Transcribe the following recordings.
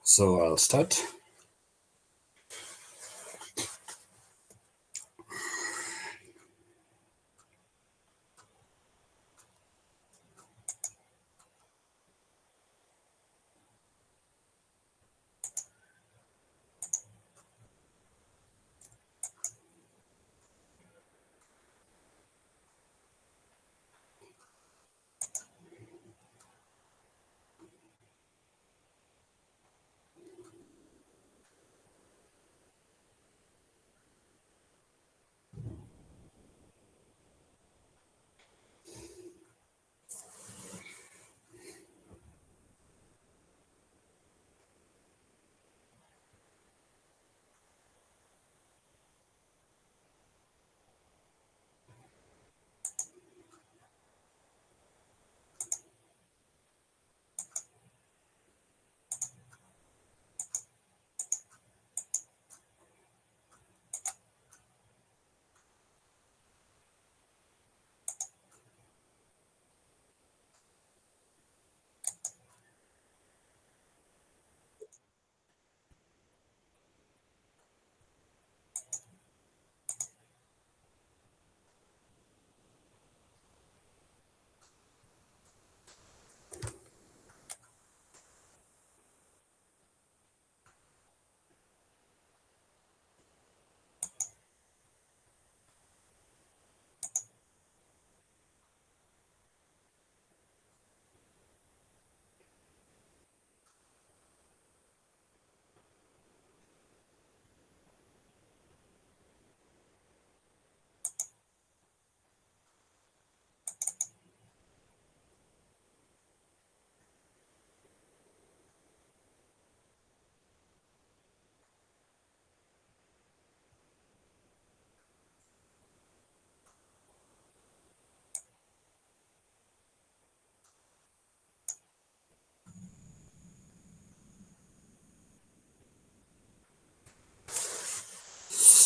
So I'll start.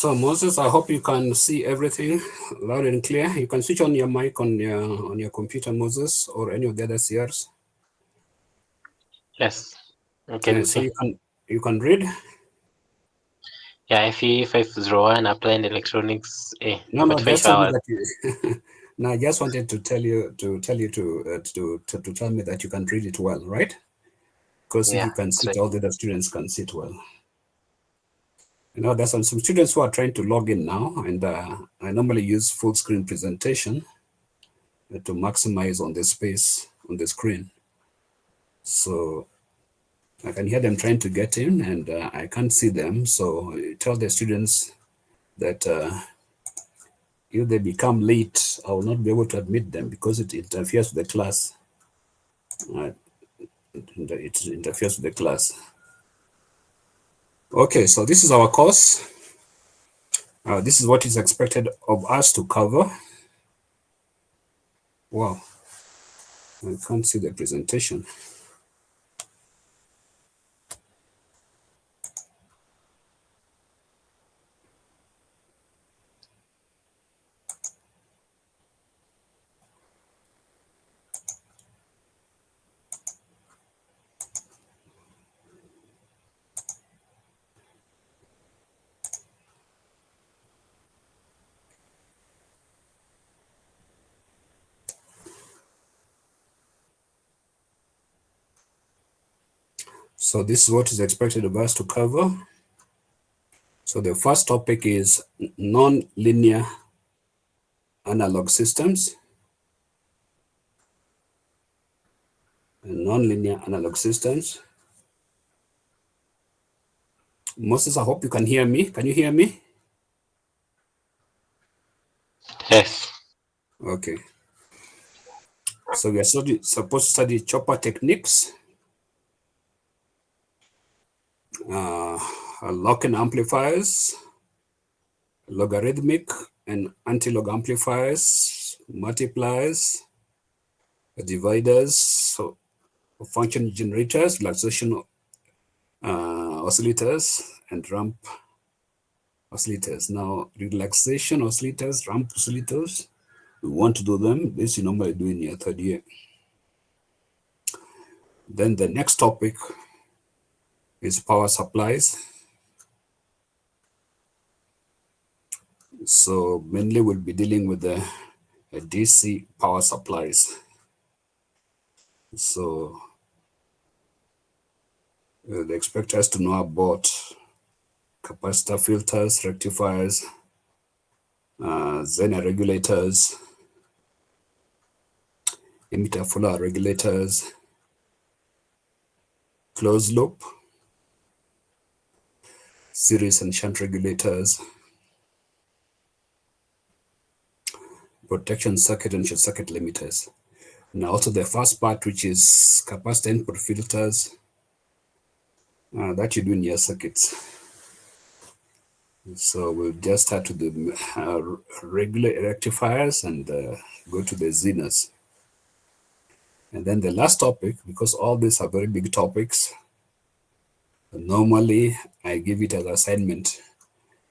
So Moses, I hope you can see everything loud and clear. You can switch on your mic on your computer, Moses, or any of the other CRs. Yes, I can So see. you can read. Yeah, FE501 applied electronics. No, 45 just tell me hours. that you. No, I just wanted to tell you to tell me that you can read it well, right? Because if Yeah, you can that's sit, right. all the other students can sit well. You know, there's some students who are trying to log in now, and I normally use full screen presentation to maximize on the space on the screen. So I can hear them trying to get in, and I can't see them. So tell the students that if they become late, I will not be able to admit them because it interferes with the class. It interferes with the class. Okay, so this is our course. This is what is expected of us to cover. Wow, I can't see the presentation. So this is what is expected of us to cover. So the first topic is non-linear analog systems. Non-linear analog systems. Moses, I hope you can hear me. Can you hear me? Yes. Okay. So we are supposed to study chopper techniques, lock-in amplifiers, logarithmic and anti-log amplifiers, multipliers, dividers, so function generators, relaxation oscillators, and ramp oscillators. Now, relaxation oscillators, ramp oscillators, we want to do them. This you normally do in your third year. Then the next topic is power supplies. So mainly we'll be dealing with the DC power supplies. So they expect us to know about capacitor filters, rectifiers, Zener regulators, emitter follower regulators, closed loop, series and shunt regulators, protection circuit and short circuit limiters. Now also the first part, which is capacitor input filters, that you do in your circuits. So we'll just start with the regular rectifiers and go to the Zeners. And then the last topic, because all these are very big topics, normally I give it as assignment,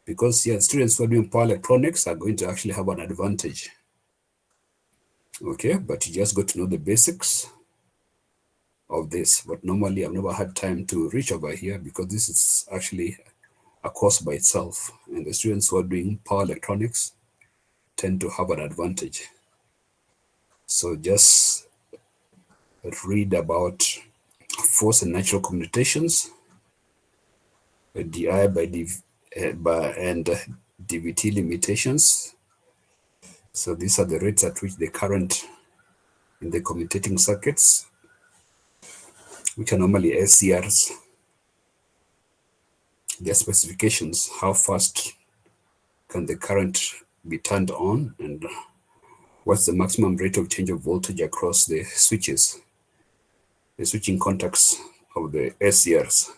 because yeah, students who are doing power electronics are going to actually have an advantage. Okay, but you just got to know the basics of this. But normally I've never had time to reach over here because this is actually a course by itself. And the students who are doing power electronics tend to have an advantage. So just read about force and natural commutations, DI and DVT limitations. So these are the rates at which the current in the commutating circuits, which are normally SCRs, their specifications, how fast can the current be turned on, and what's the maximum rate of change of voltage across the switches, the switching contacts of the SCRs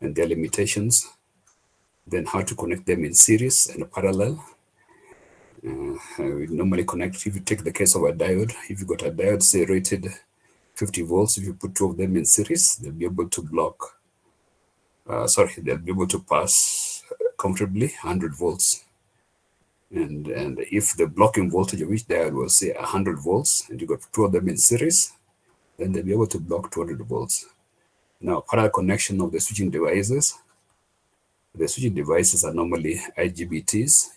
and their limitations, then how to connect them in series and parallel. We normally connect, if you take the case of a diode, if you got a diode, say rated 50 volts, if you put two of them in series, they'll be able to they'll be able to pass comfortably 100 volts. And if the blocking voltage of each diode was, say, 100 volts, and you got two of them in series, then they'll be able to block 200 volts. Now, parallel connection of the switching devices. The switching devices are normally IGBTs,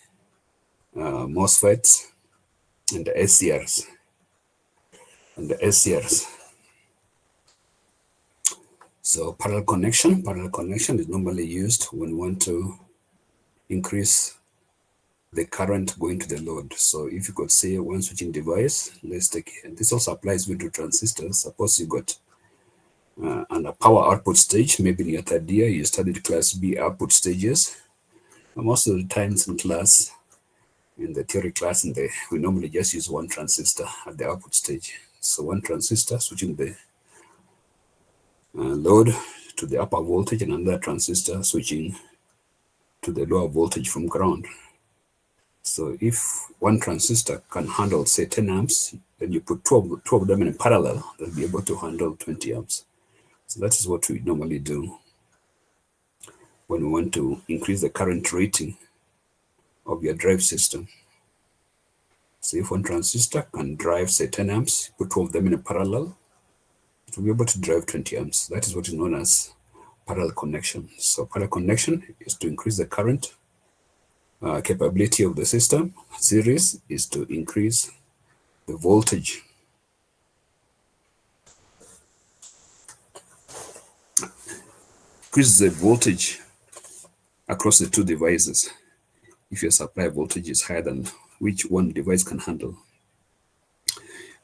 MOSFETs, and the SCRs. So parallel connection is normally used when we want to increase the current going to the load. So if you could say one switching device, let's take, and this also applies with transistors. Suppose you got and a power output stage, maybe in your third year, you studied class B output stages. And most of the times in class, in the theory class, we normally just use one transistor at the output stage. So one transistor switching the load to the upper voltage, and another transistor switching to the lower voltage from ground. So if one transistor can handle, say, 10 amps, then you put 12 of them in parallel, they'll be able to handle 20 amps. So that is what we normally do when we want to increase the current rating of your drive system. So if one transistor can drive, say, 10 amps, put 12 of them in a parallel, it will be able to drive 20 amps. That is what is known as parallel connection. So parallel connection is to increase the current capability of the system. Series is to increase the voltage. Increase the voltage across the two devices if your supply voltage is higher than which one device can handle.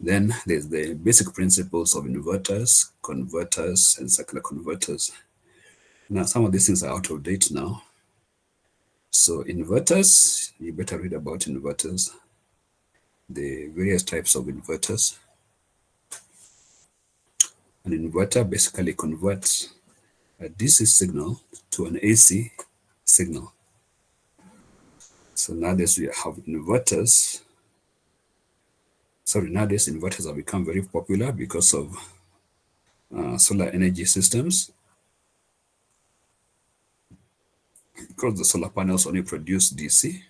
Then there's the basic principles of inverters, converters, and circular converters. Now, some of these things are out of date now. So inverters, you better read about inverters, the various types of inverters. An inverter basically converts a DC signal to an AC signal. So nowadays we have inverters. Nowadays inverters have become very popular because of solar energy systems. Because the solar panels only produce DC,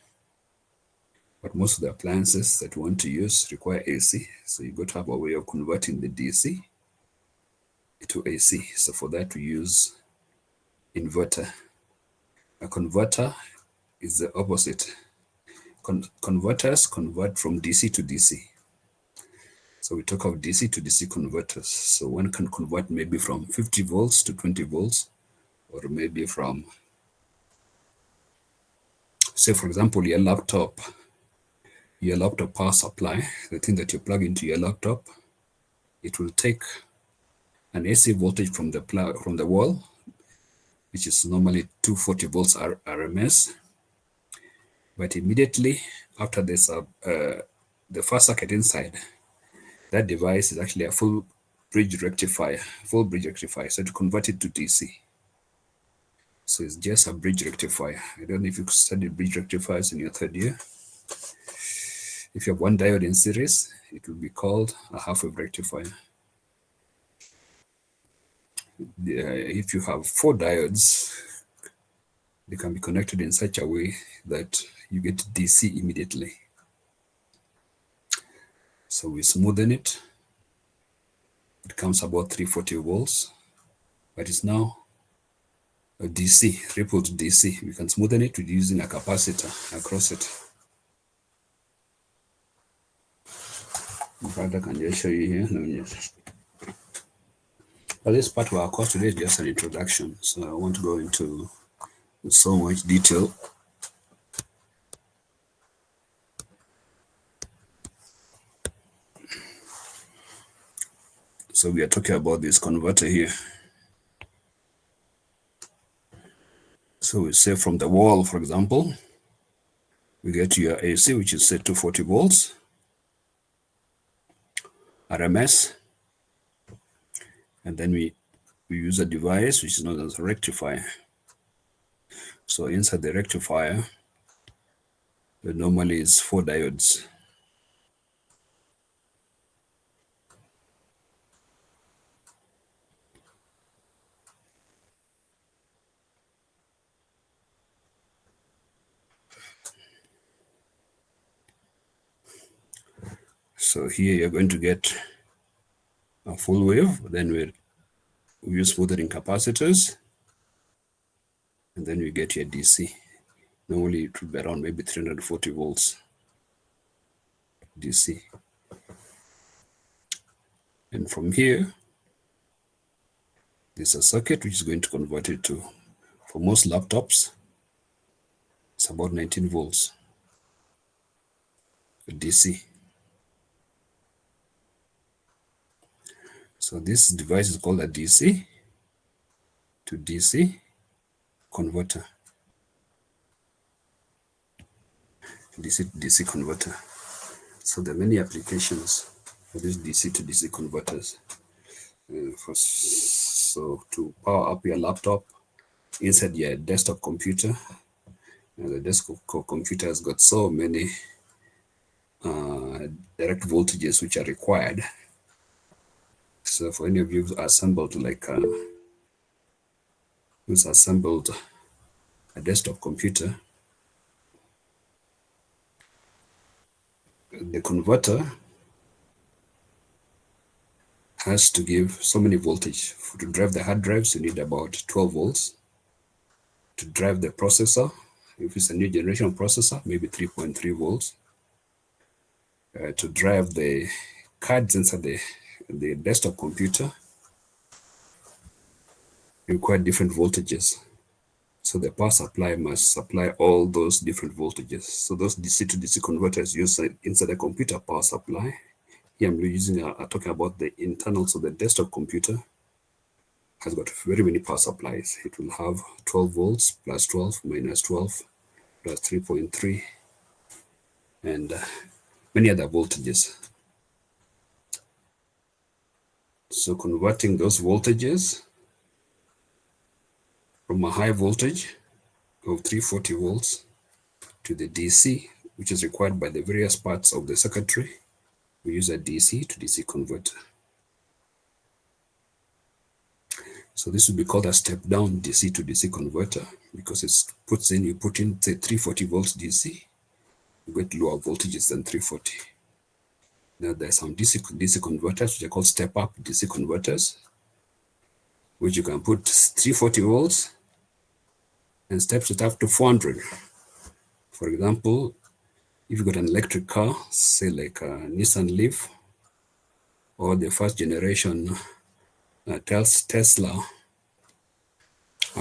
but most of the appliances that you want to use require AC. So you got to have a way of converting the DC to AC. So for that we use inverter. A converter is the opposite. Converters convert from DC to DC. So we talk of DC to DC converters. So one can convert maybe from 50 volts to 20 volts, or maybe from, say, for example, your laptop power supply, the thing that you plug into your laptop, it will take an AC voltage from the wall, which is normally 240 volts RMS. But immediately after this, the first circuit inside, that device is actually a full bridge rectifier. So to convert it to DC. So it's just a bridge rectifier. I don't know if you studied bridge rectifiers in your third year. If you have one diode in series, it will be called a half-wave rectifier. If you have 4 diodes, they can be connected in such a way that you get DC immediately. So we smoothen it. It comes about 340 volts, but it's now a DC, rippled DC. We can smoothen it with using a capacitor across it. In fact, I can just show you here. But this part of our course today is just an introduction, so I won't go into so much detail. So we are talking about this converter here. So we say from the wall, for example, we get your AC, which is set to 40 volts, RMS, and then we use a device which is known as a rectifier. So inside the rectifier, there normally is 4 diodes. So here you're going to get a full wave, then we use smoothing capacitors, and then we get your DC. Normally it would be around maybe 340 volts DC. And from here, there's a circuit which is going to convert it to, for most laptops, it's about 19 volts DC. So this device is called a DC to DC converter. DC to DC converter. So there are many applications for these DC to DC converters. So to power up your laptop inside your desktop computer, the desktop computer has got so many direct voltages which are required. So for any of you who assembled who's assembled a desktop computer, the converter has to give so many voltage. To drive the hard drives, you need about 12 volts. To drive the processor, if it's a new generation processor, maybe 3.3 volts. To drive the cards inside the desktop computer, you require different voltages. So the power supply must supply all those different voltages. So those DC to DC converters used inside the computer power supply. Here I'm talking about the internals of the desktop computer. Has got very many power supplies. It will have 12 volts, plus 12, minus 12, plus 3.3, and many other voltages. So converting those voltages from a high voltage of 340 volts to the DC, which is required by the various parts of the circuitry, we use a DC to DC converter. So this would be called a step-down DC to DC converter because you put in say 340 volts DC, you get lower voltages than 340. Now there's some DC converters which are called step-up DC converters, which you can put 340 volts and steps it up to 400. For example, if you got an electric car, say like a Nissan Leaf or the first generation Tesla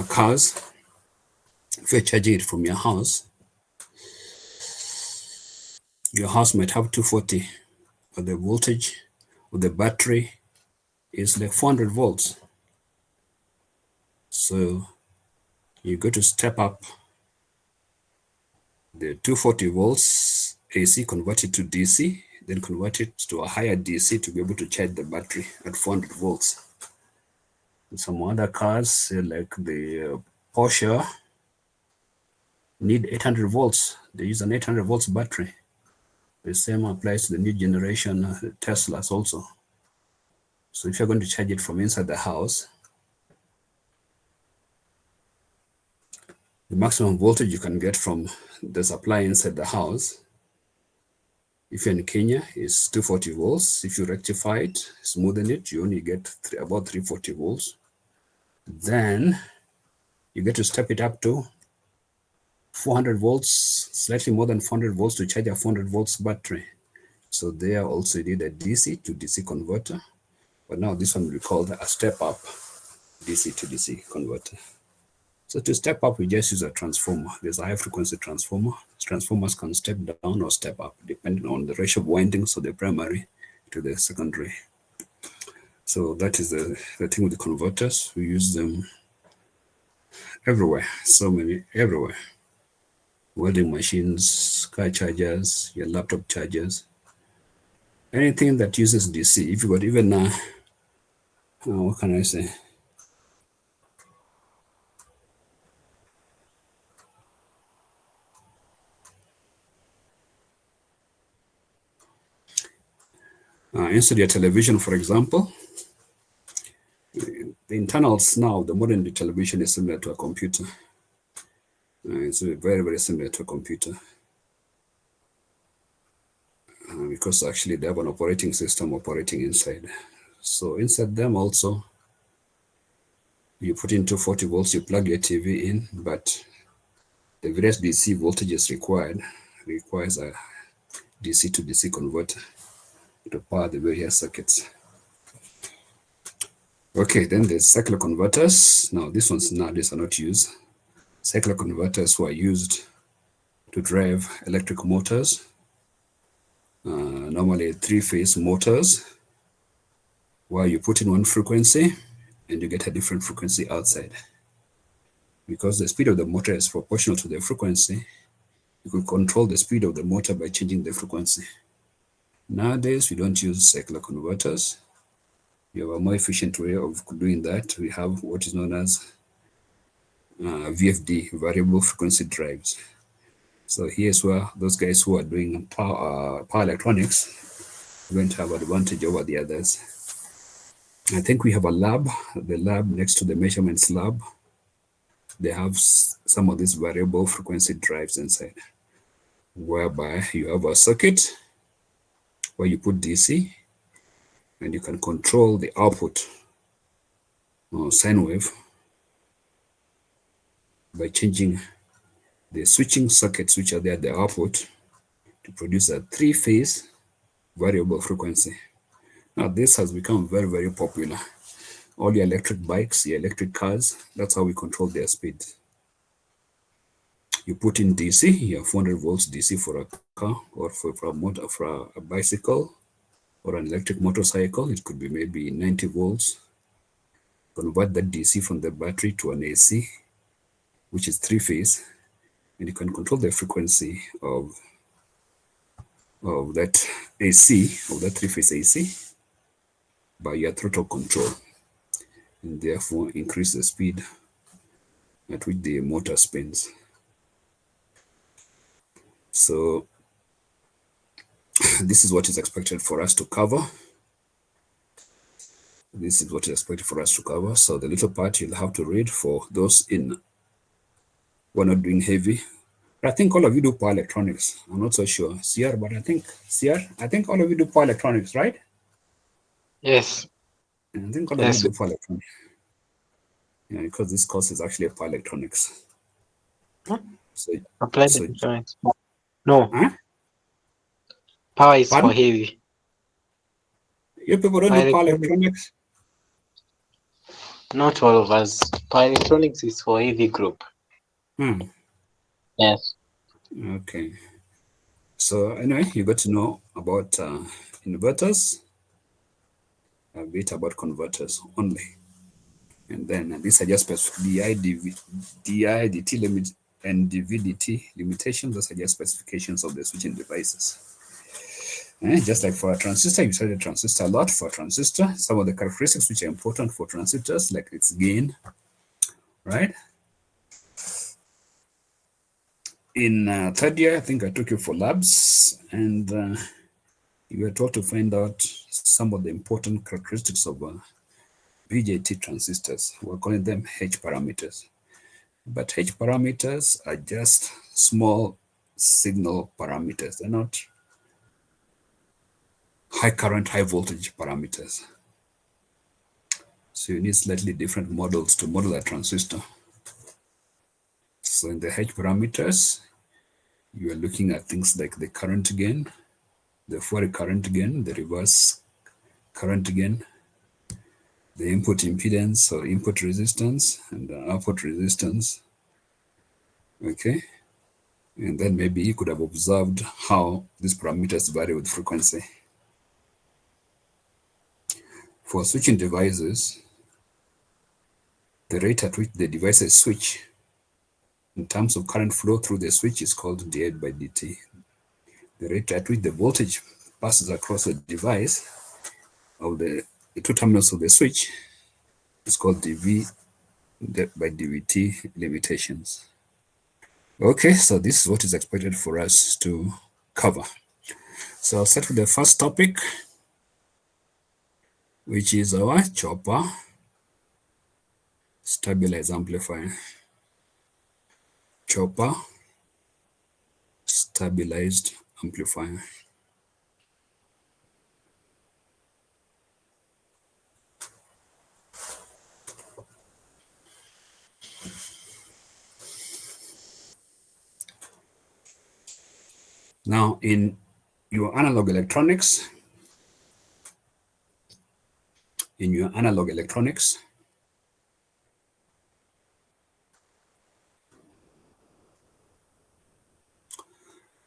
cars, if you're charging it from your house might have 240, but the voltage of the battery is like 400 volts. So you got to step up the 240 volts AC, convert it to DC, then convert it to a higher DC to be able to charge the battery at 400 volts. Some other cars, like the Porsche, need 800 volts. They use an 800 volts battery. The same applies to the new generation Teslas also. So if you're going to charge it from inside the house, the maximum voltage you can get from the supply inside the house, if you're in Kenya, is 240 volts. If you rectify it, smoothen it, you only get about 340 volts. Then you get to step it up to 400 volts, slightly more than 400 volts to charge a 400 volts battery. So there also you need a DC to DC converter. But now this one will be called a step up DC to DC converter. So to step up, we just use a transformer. There's a high frequency transformer. Transformers can step down or step up, depending on the ratio of windings of the primary to the secondary. So that is the thing with the converters. We use them everywhere, so many, everywhere. Welding machines, car chargers, your laptop chargers, anything that uses DC. If you got even, what can I say? Inside your television, for example, the internals now, the modern television is similar to a computer. It's very, very similar to a computer. Because actually they have an operating system operating inside. So inside them also, you put in 240 volts, you plug your TV in, but the various DC voltages requires a DC to DC converter to power the various circuits. Okay, then there's cycler converters. Now these ones nowadays are not used. Cycler converters were used to drive electric motors, normally 3-phase motors, where you put in one frequency and you get a different frequency outside. Because the speed of the motor is proportional to the frequency, you could control the speed of the motor by changing the frequency. Nowadays, we don't use cycler converters. We have a more efficient way of doing that. We have what is known as VFD, variable frequency drives. So here's where those guys who are doing power electronics are going to have advantage over the others. I think we have a lab, the lab next to the measurements lab. They have some of these variable frequency drives inside, whereby you have a circuit where you put DC and you can control the output or sine wave by changing the switching circuits which are there at the output to produce a 3-phase variable frequency. Now this has become very, very popular. All your electric bikes, your electric cars, that's how we control their speed. You put in DC, you have 400 volts DC for a car or for a bicycle or an electric motorcycle. It could be maybe 90 volts. Convert that DC from the battery to an AC, which is 3-phase, and you can control the frequency of that AC, of that 3-phase AC, by your throttle control, and therefore increase the speed at which the motor spins. So this is what is expected for us to cover. This is what is expected for us to cover. So the little part you'll have to read for those who are not doing heavy. But I think all of you do power electronics. I'm not so sure. CR, but I think all of you do power electronics, right? Yes. I think all of you do power electronics. Yeah, because this course is actually a power electronics. So, Applied so electronics. No, huh? power is for Pardon? heavy. You people don't Power do power electronics, electronics? not all of us. Power electronics is for heavy group. Hmm. Yes. Okay. So anyway, you got to know about inverters, a bit about converters only. And then these are just specific DI, DT limit, and DVDT limitations. Those are just specifications of the switching devices. Just like for a transistor, you study a transistor a lot. For a transistor, some of the characteristics which are important for transistors, like its gain, right? In third year, I think I took you for labs, and you were taught to find out some of the important characteristics of BJT transistors. We're calling them H parameters. But H parameters are just small signal parameters. They're not high current, high voltage parameters. So you need slightly different models to model a transistor. So in the H parameters, you are looking at things like the current gain, the forward current gain, the reverse current gain, the input impedance or input resistance, and the output resistance. Okay. And then maybe you could have observed how these parameters vary with frequency. For switching devices, the rate at which the devices switch in terms of current flow through the switch is called di by dt. The rate at which the voltage passes across the device of the two terminals of the switch is called dV by dVt limitations. Okay, so this is what is expected for us to cover. So I'll start with the first topic, which is our chopper stabilized amplifier. Chopper stabilized amplifier. Now, in your analog electronics,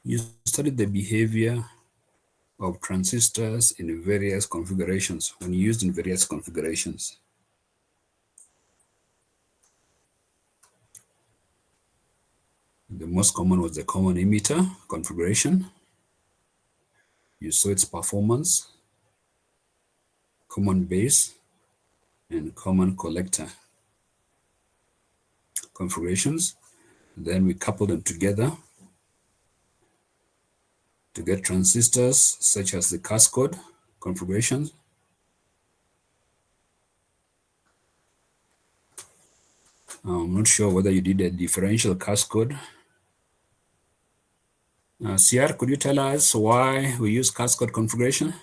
you study the behavior of transistors in various configurations, when used in various configurations. The most common was the common emitter configuration. You saw its performance, common base, and common collector configurations. Then we coupled them together to get transistors such as the cascode configurations. I'm not sure whether you did a differential cascode. CR, could you tell us why we use cascode configuration?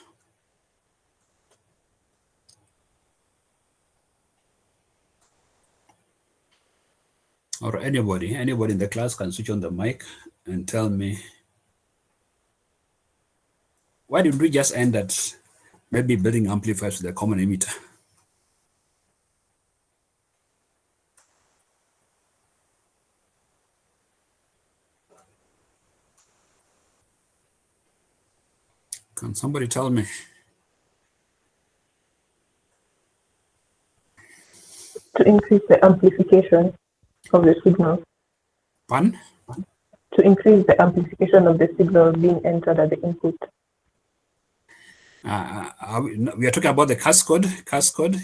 Or anybody in the class can switch on the mic and tell me, why did we just end at maybe building amplifiers with a common emitter? Can somebody tell me? To increase the amplification of the signal. Pardon? To increase the amplification of the signal being entered at the input. We are talking about the cascode. Cascode.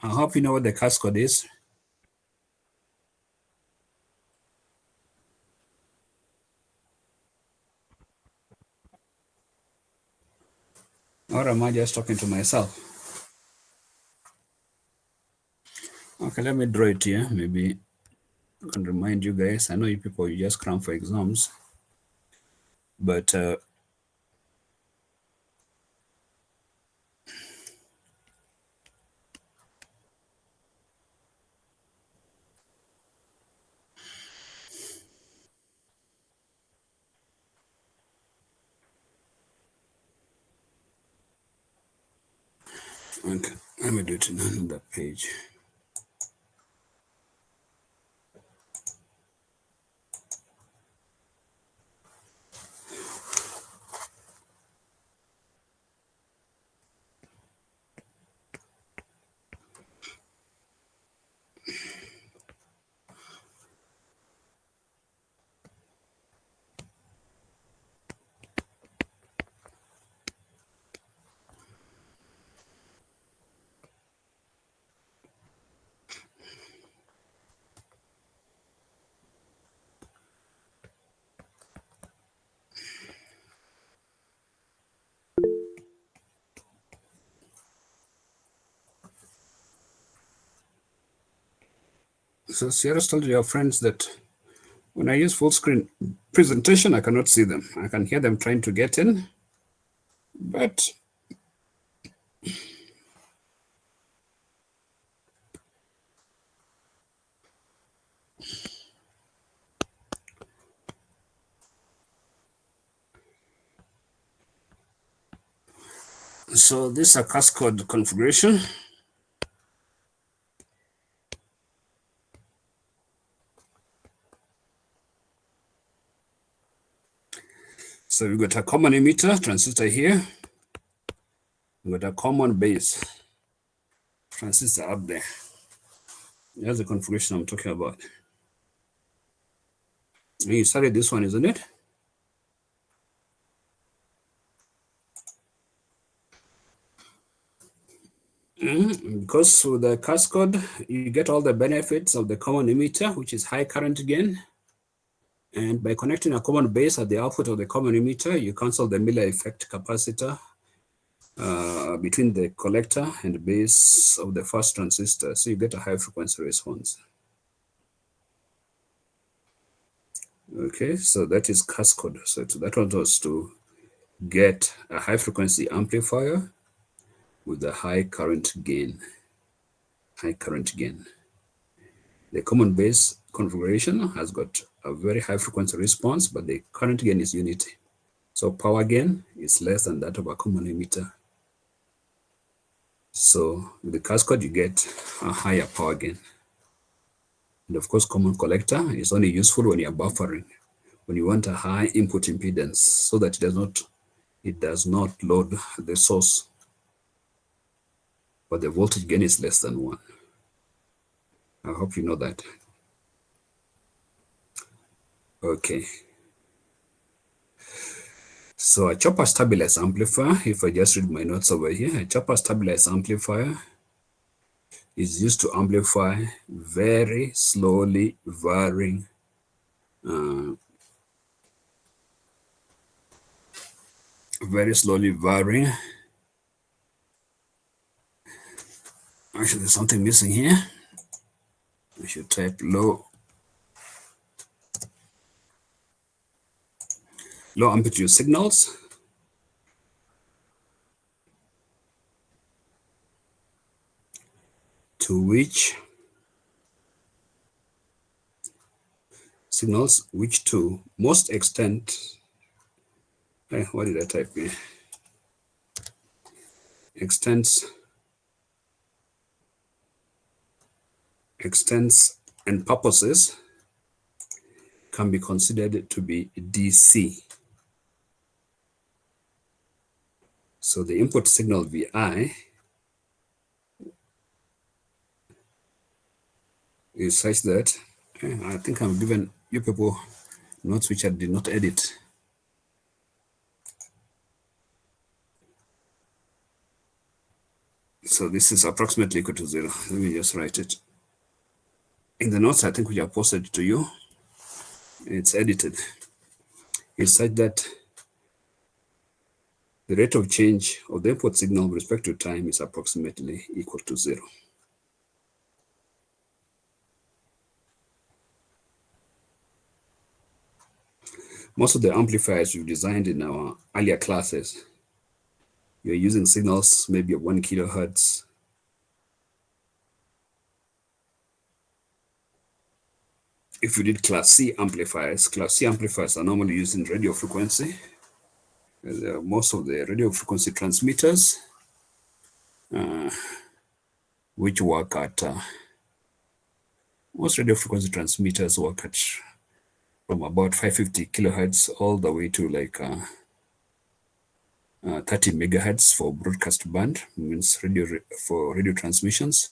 I hope you know what the cascode is. Or am I just talking to myself? Okay, let me draw it here. Maybe I can remind you guys. I know you people, you just cram for exams. But Okay, let me do it in another page. So Sierra told your friends that when I use full screen presentation, I cannot see them. I can hear them trying to get in, but so this is a cascode configuration. So we've got a common emitter transistor here. We've got a common base transistor up there. That's the configuration I'm talking about. And you started this one, isn't it? Because with the cascode, you get all the benefits of the common emitter, which is high current gain. And by connecting a common base at the output of the common emitter, you cancel the Miller effect capacitor between the collector and the base of the first transistor. So you get a high frequency response. Okay, so that is cascode. So that one was to get a high frequency amplifier with a high current gain. High current gain. The common base configuration has got a very high frequency response, but the current gain is unity. So power gain is less than that of a common emitter. So with the cascode, you get a higher power gain. And of course, common collector is only useful when you're buffering, when you want a high input impedance so that it does not load the source, but the voltage gain is less than 1. I hope you know that. Okay. So a chopper stabilized amplifier, if I just read my notes over here, a chopper stabilized amplifier is used to amplify very slowly varying Actually, there's something missing here. I should type low amplitude signals to which to most extent, what did I type here? Extents and purposes can be considered to be DC. So the input signal VI is such that, I think I'm giving you people notes which I did not edit. So this is approximately equal to 0. Let me just write it. In the notes, I think which I posted to you, it's edited. It's such that the rate of change of the input signal with respect to time is approximately equal to 0. Most of the amplifiers we've designed in our earlier classes, you're using signals maybe of 1 kilohertz. If you did Class C amplifiers are normally used in radio frequency. Most of the radio frequency transmitters which work at most radio frequency transmitters work at from about 550 kilohertz all the way to like 30 megahertz for broadcast band, means for radio transmissions.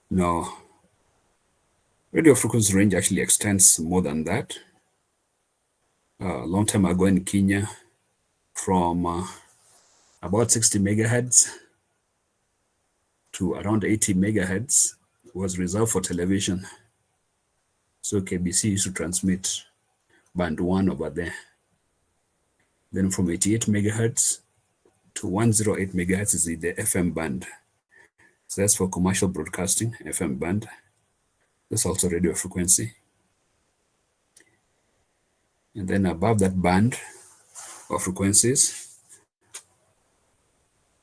Now, radio frequency range actually extends more than that. A long time ago in Kenya, from about 60 megahertz to around 80 megahertz was reserved for television. So KBC used to transmit band 1 over there. Then from 88 megahertz to 108 megahertz is the FM band. So that's for commercial broadcasting, FM band. That's also radio frequency. And then above that band of frequencies,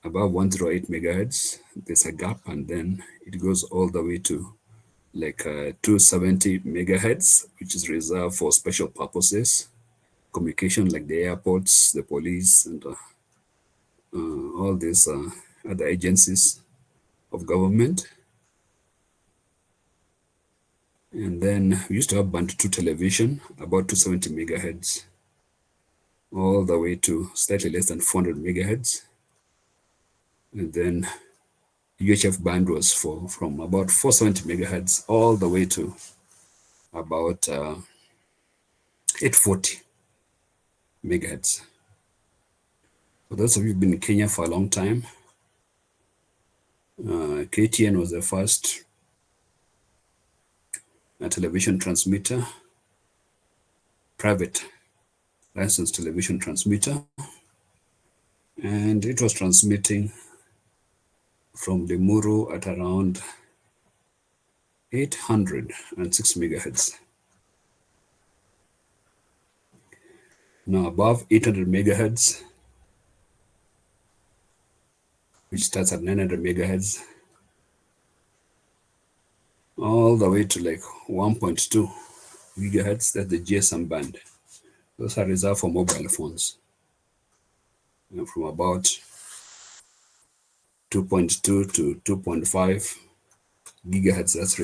above 108 megahertz, there's a gap, and then it goes all the way to like 270 megahertz, which is reserved for special purposes, communication like the airports, the police, and all these other agencies of government. And then we used to have band 2 television, about 270 megahertz, all the way to slightly less than 400 megahertz. And then UHF band was from about 470 megahertz all the way to about 840 megahertz. For those of you who've been in Kenya for a long time, KTN was the first television transmitter, private licensed television transmitter, and it was transmitting from Limuru at around 806 megahertz. Now above 800 megahertz, which starts at 900 megahertz, all the way to like 1.2 gigahertz, that's the GSM band. Those are reserved for mobile phones. And from about 2.2 to 2.5 gigahertz, that's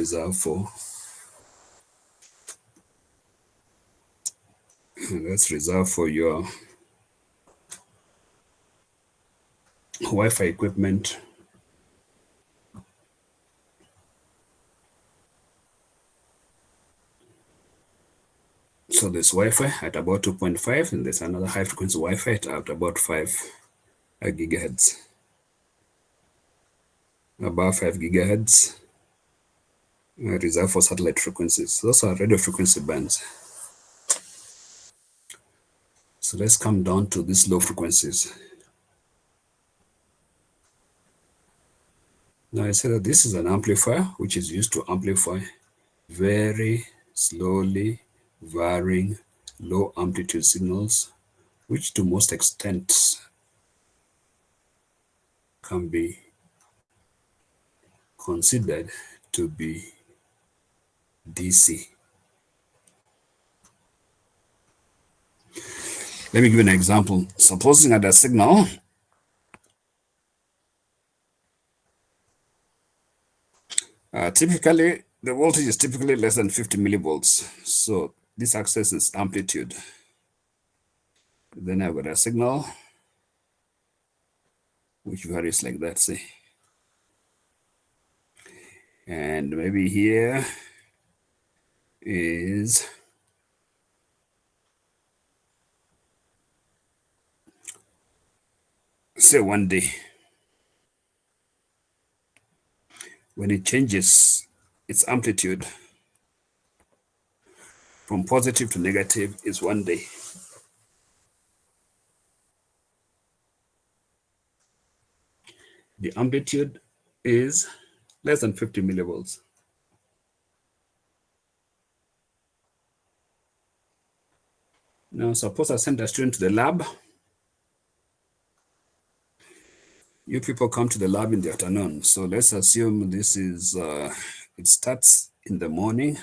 reserved for your Wi-Fi equipment. So there's Wi-Fi at about 2.5, and there's another high frequency Wi-Fi at about 5 gigahertz. Above 5 gigahertz, reserved for satellite frequencies. Those are radio frequency bands. So let's come down to these low frequencies. Now I said that this is an amplifier which is used to amplify very slowly varying low amplitude signals, which to most extent can be considered to be DC. Let me give you an example. Supposing that a signal typically the voltage is typically less than 50 millivolts. So this axis is amplitude. Then I've got a signal which varies like that, say. And maybe here is say 1 day. When it changes its amplitude from positive to negative is 1 day. The amplitude is less than 50 millivolts. Now, suppose I send a student to the lab. You people come to the lab in the afternoon. So let's assume this is, it starts in the morning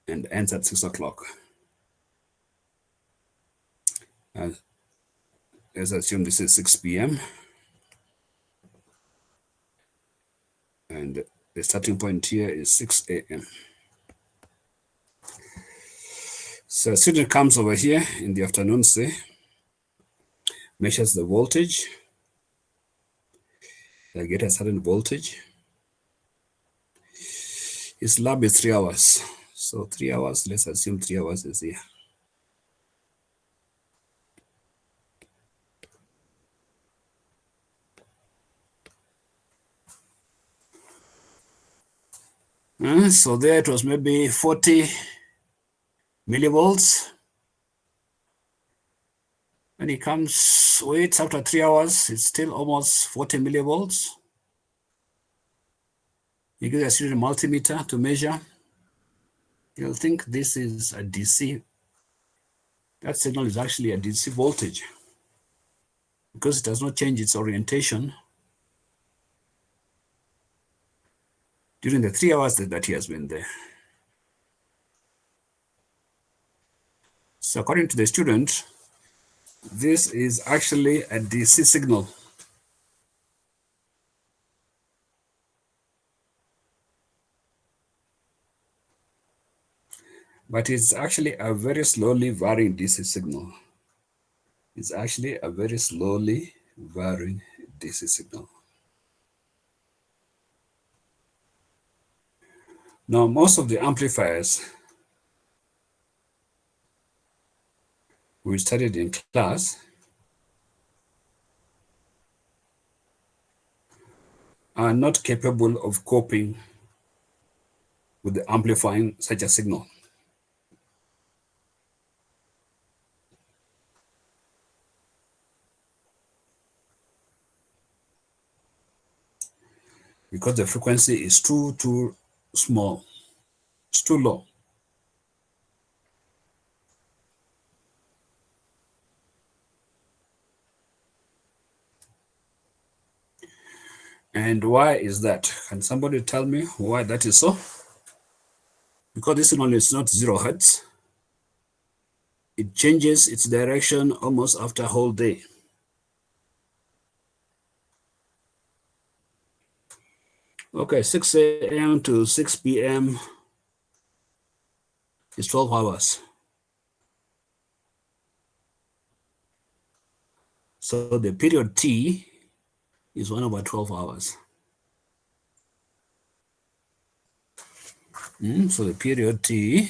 and ends at 6 o'clock. Let's assume this is 6 p.m. and the starting point here is 6 a.m. So a student comes over here in the afternoon, say, measures the voltage. They get a certain voltage. His lab is 3 hours. So 3 hours, let's assume 3 hours is here. So there it was maybe 40 millivolts. When he comes, waits after 3 hours, it's still almost 40 millivolts. You give a student a multimeter to measure. You'll think this is a DC. That signal is actually a DC voltage because it does not change its orientation during the 3 hours that he has been there. So according to the student, this is actually a DC signal. But it's actually a very slowly varying DC signal. It's actually a very slowly varying DC signal. Now, most of the amplifiers we studied in class are not capable of coping with the amplifying such a signal. Because the frequency is too small, it's too low. And why is that? Can somebody tell me why that is so? Because this signal is not 0 hertz. It changes its direction almost after a whole day. Okay, 6 a.m. to 6 p.m. is 12 hours. So the period T is 1 over 12 hours. So the period T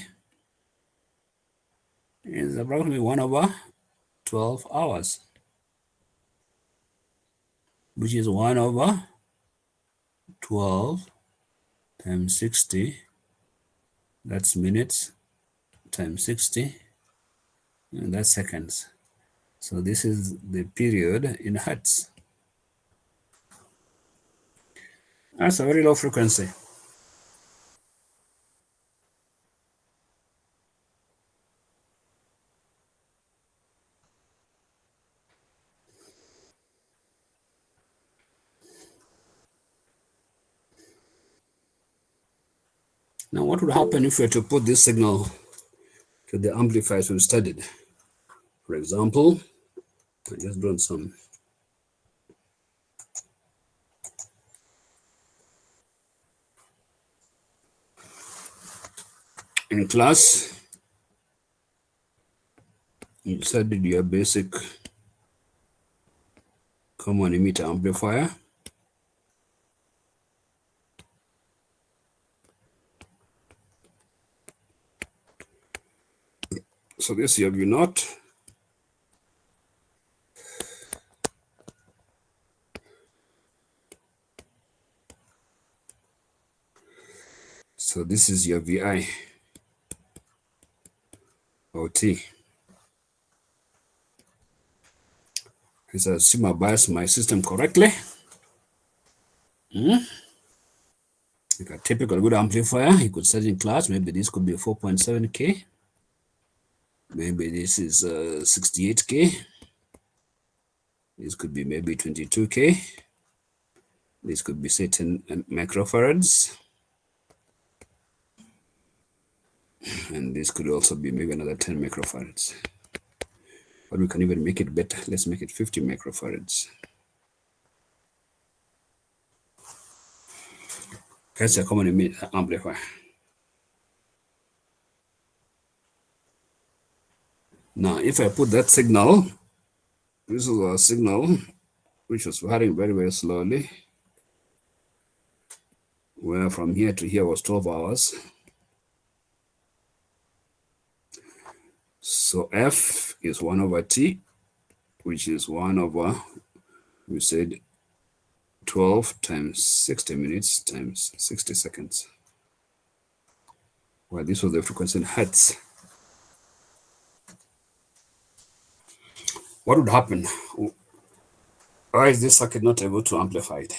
is approximately 1 over 12 hours, which is 1 over 12 times 60. That's minutes times 60, and that's seconds. So this is the period in hertz. That's a very low frequency. Now, what would happen if we were to put this signal to the amplifiers we studied? For example, I just drawn some. In class, you studied your basic common emitter amplifier. So this is your V naught. So this is your VI or T. Let's assume I bias my system correctly. Like a typical good amplifier, you could study in class. Maybe this could be 4.7K. Maybe this is 68K. This could be maybe 22K. This could be say 10 microfarads. And this could also be maybe another 10 microfarads. But we can even make it better. Let's make it 50 microfarads. That's a common amplifier. Now, if I put that signal, this is a signal which was varying very, very slowly, where from here to here was 12 hours. So F is 1 over T, which is 1 over, we said, 12 times 60 minutes times 60 seconds. Well, this was the frequency in hertz. What would happen? Why is this circuit not able to amplify it?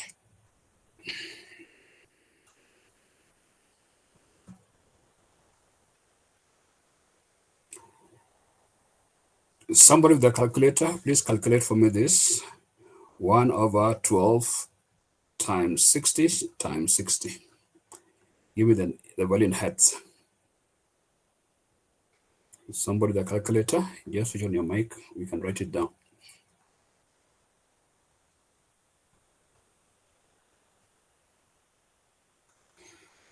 Somebody with the calculator, please calculate for me this. 1 over 12 times 60 times 60. Give me the value in hertz. Somebody with the calculator, just switch on your mic, we can write it down.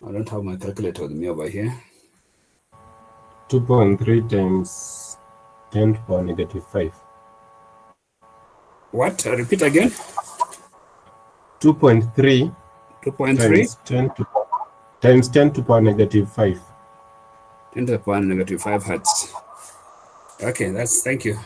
I don't have my calculator with me over here. 2.3 times 10 to the power negative 5. What? Repeat again. 2.3 2.3 times 10 to the power negative 5. 10 to the power negative 5 hertz. Okay, thank you.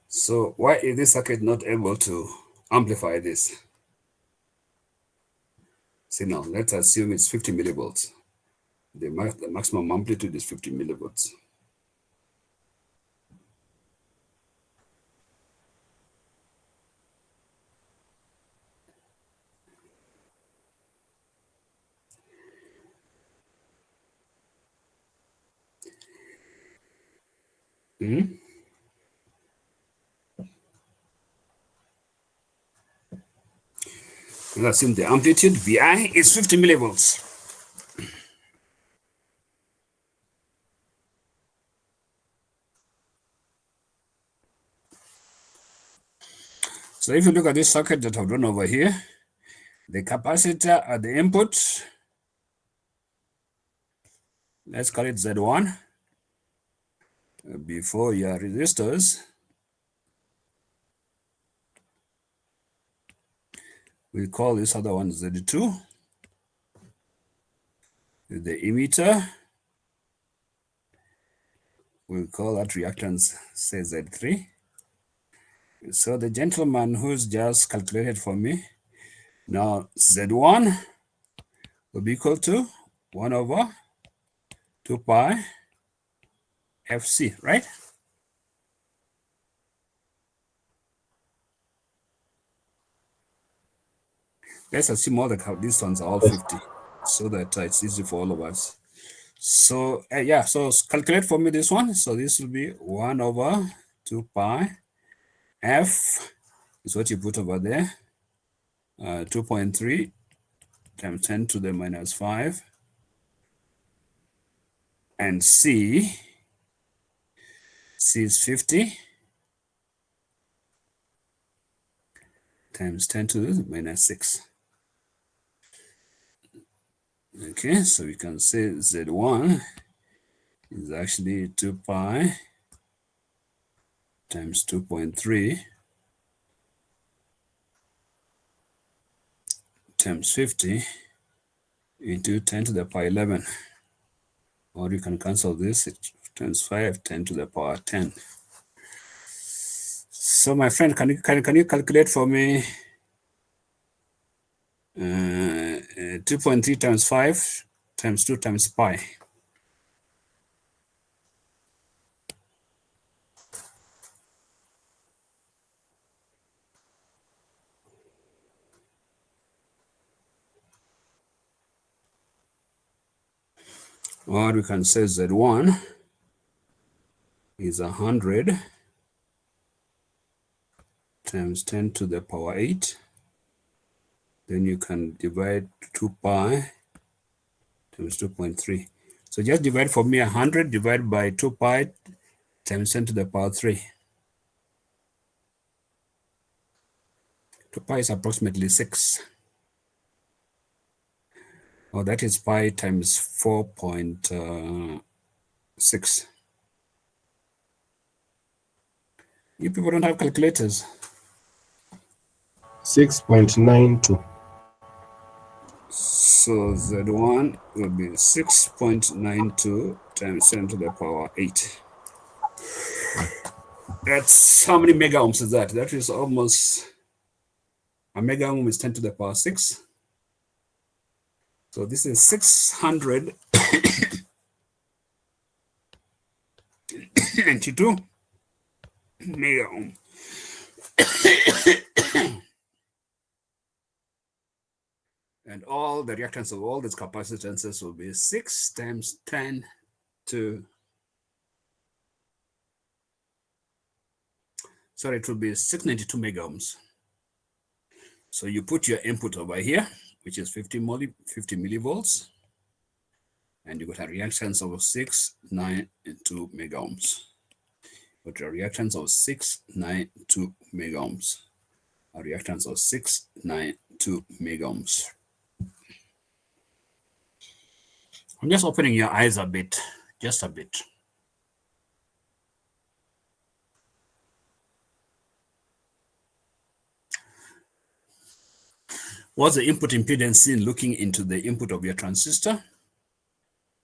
So why is this circuit not able to amplify this signal? Let's assume it's 50 millivolts. The maximum amplitude is 50 millivolts. Let's assume the amplitude VI is 50 millivolts. So if you look at this circuit that I've drawn over here, the capacitor at the input, let's call it Z1, before your resistors, we call this other one Z2. The emitter, we'll call that reactance, say Z3. So the gentleman who's just calculated for me, now Z1 will be equal to 1 over 2 pi FC, right? Let's assume all these ones are all 50, so that it's easy for all of us. So yeah, so calculate for me this one. So this will be 1 over 2 pi F is what you put over there. 2.3 times 10 to the minus 5. And C is 50 times 10 to the minus 6. Okay, so we can say Z1 is actually 2 pi times 2.3 times 50 into 10 to the power 11. Or you can cancel this, times 5, 10 to the power 10. So my friend, can you calculate for me 2.3 times 5 times 2 times pi? Or we can say Z1 is 100 times 10 to the power 8. Then you can divide 2 pi times 2.3. So just divide for me 100 divided by 2 pi times 10 to the power 3. 2 pi is approximately 6. Oh, that is pi times 4.6. You people don't have calculators. 6.92. So Z1 will be 6.92 times 10 to the power 8. That's how many mega ohms is that? That is almost, a mega ohm is 10 to the power 6. So this is 692 mega ohm. And all the reactance of all these capacitances will be 6 times 10 to, sorry, it will be 692 mega ohms. So you put your input over here, which is 50 millivolts, and you got a reactance of 692 mega ohms. Got a reactance of 692 mega ohms. A reactance of 692 mega ohms. I'm just opening your eyes a bit, just a bit. What's the input impedance seen looking into the input of your transistor?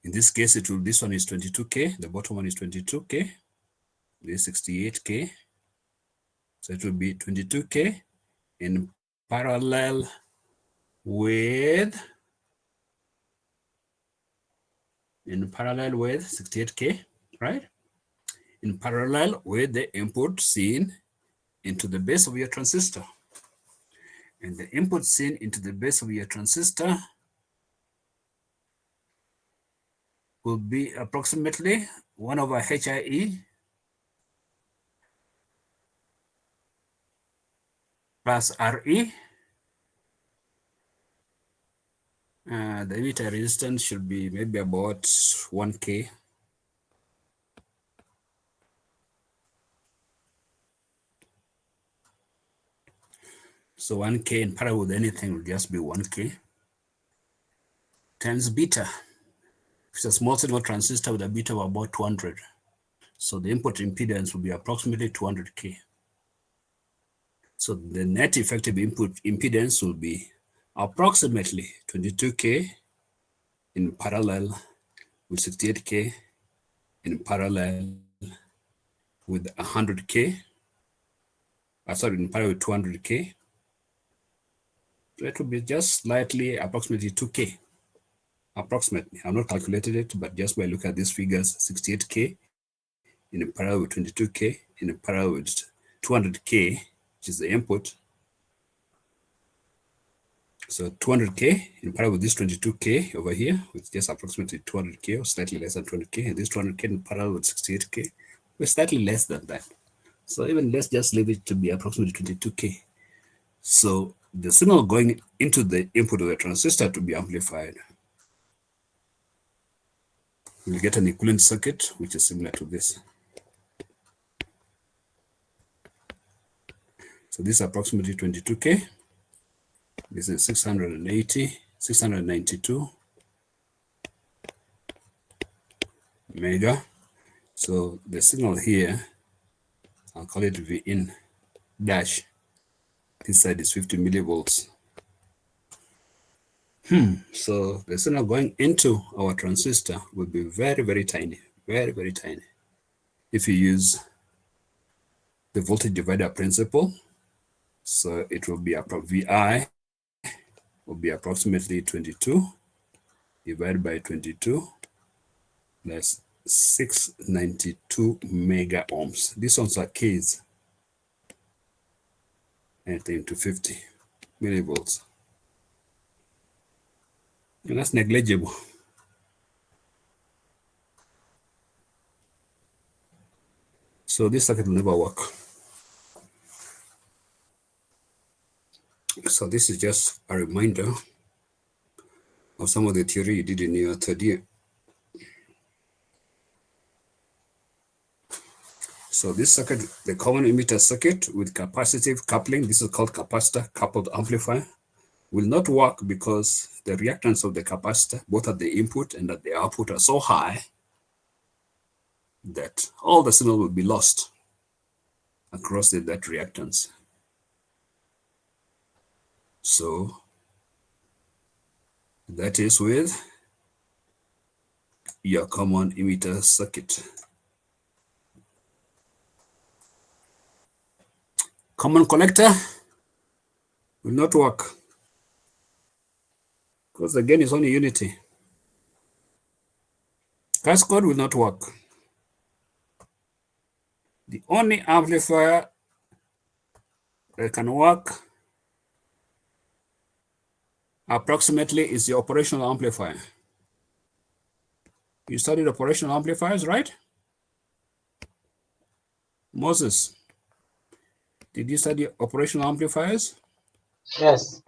In this case, this one is 22K, the bottom one is 22K, this is 68K. So it will be 22K in parallel with 68K, right? In parallel with the input seen into the base of your transistor. And the input seen into the base of your transistor will be approximately 1 over HIE plus RE. The emitter resistance should be maybe about 1K. So 1K in parallel with anything will just be 1K times beta. If it's a small signal transistor with a beta of about 200. So the input impedance will be approximately 200K. So the net effective input impedance will be approximately 22K in parallel with 68K in parallel with 100K. Sorry, in parallel with 200K. So it will be just slightly approximately 2K. Approximately, I've not calculated it, but just by looking at these figures, 68K in a parallel with 22K in a parallel with 200K, which is the input. So 200K in parallel with this 22K over here, which is just approximately 200K or slightly less than 200K, and this 200K in parallel with 68K, we're slightly less than that. So even let's just leave it to be approximately 22K. So the signal going into the input of the transistor to be amplified, we'll get an equivalent circuit, which is similar to this. So this is approximately 22K. This is 692 mega. So the signal here, I'll call it V in dash. This side is 50 millivolts. So the signal going into our transistor will be very, very tiny, very, very tiny. If you use the voltage divider principle, so it will be VI will be approximately 22 divided by 22 plus 692 mega ohms. These ones are Ks. Anything to 50 millivolts. And that's negligible. So this circuit will never work. So this is just a reminder of some of the theory you did in your third year. So this circuit, the common emitter circuit with capacitive coupling, this is called capacitor coupled amplifier, will not work because the reactance of the capacitor, both at the input and at the output, are so high that all the signal will be lost across that reactance. So that is with your common emitter circuit. Common collector will not work because the gain is only unity. Cascode will not work. The only amplifier that can work approximately is the operational amplifier. You studied operational amplifiers, right? Moses, did you study operational amplifiers? Yes,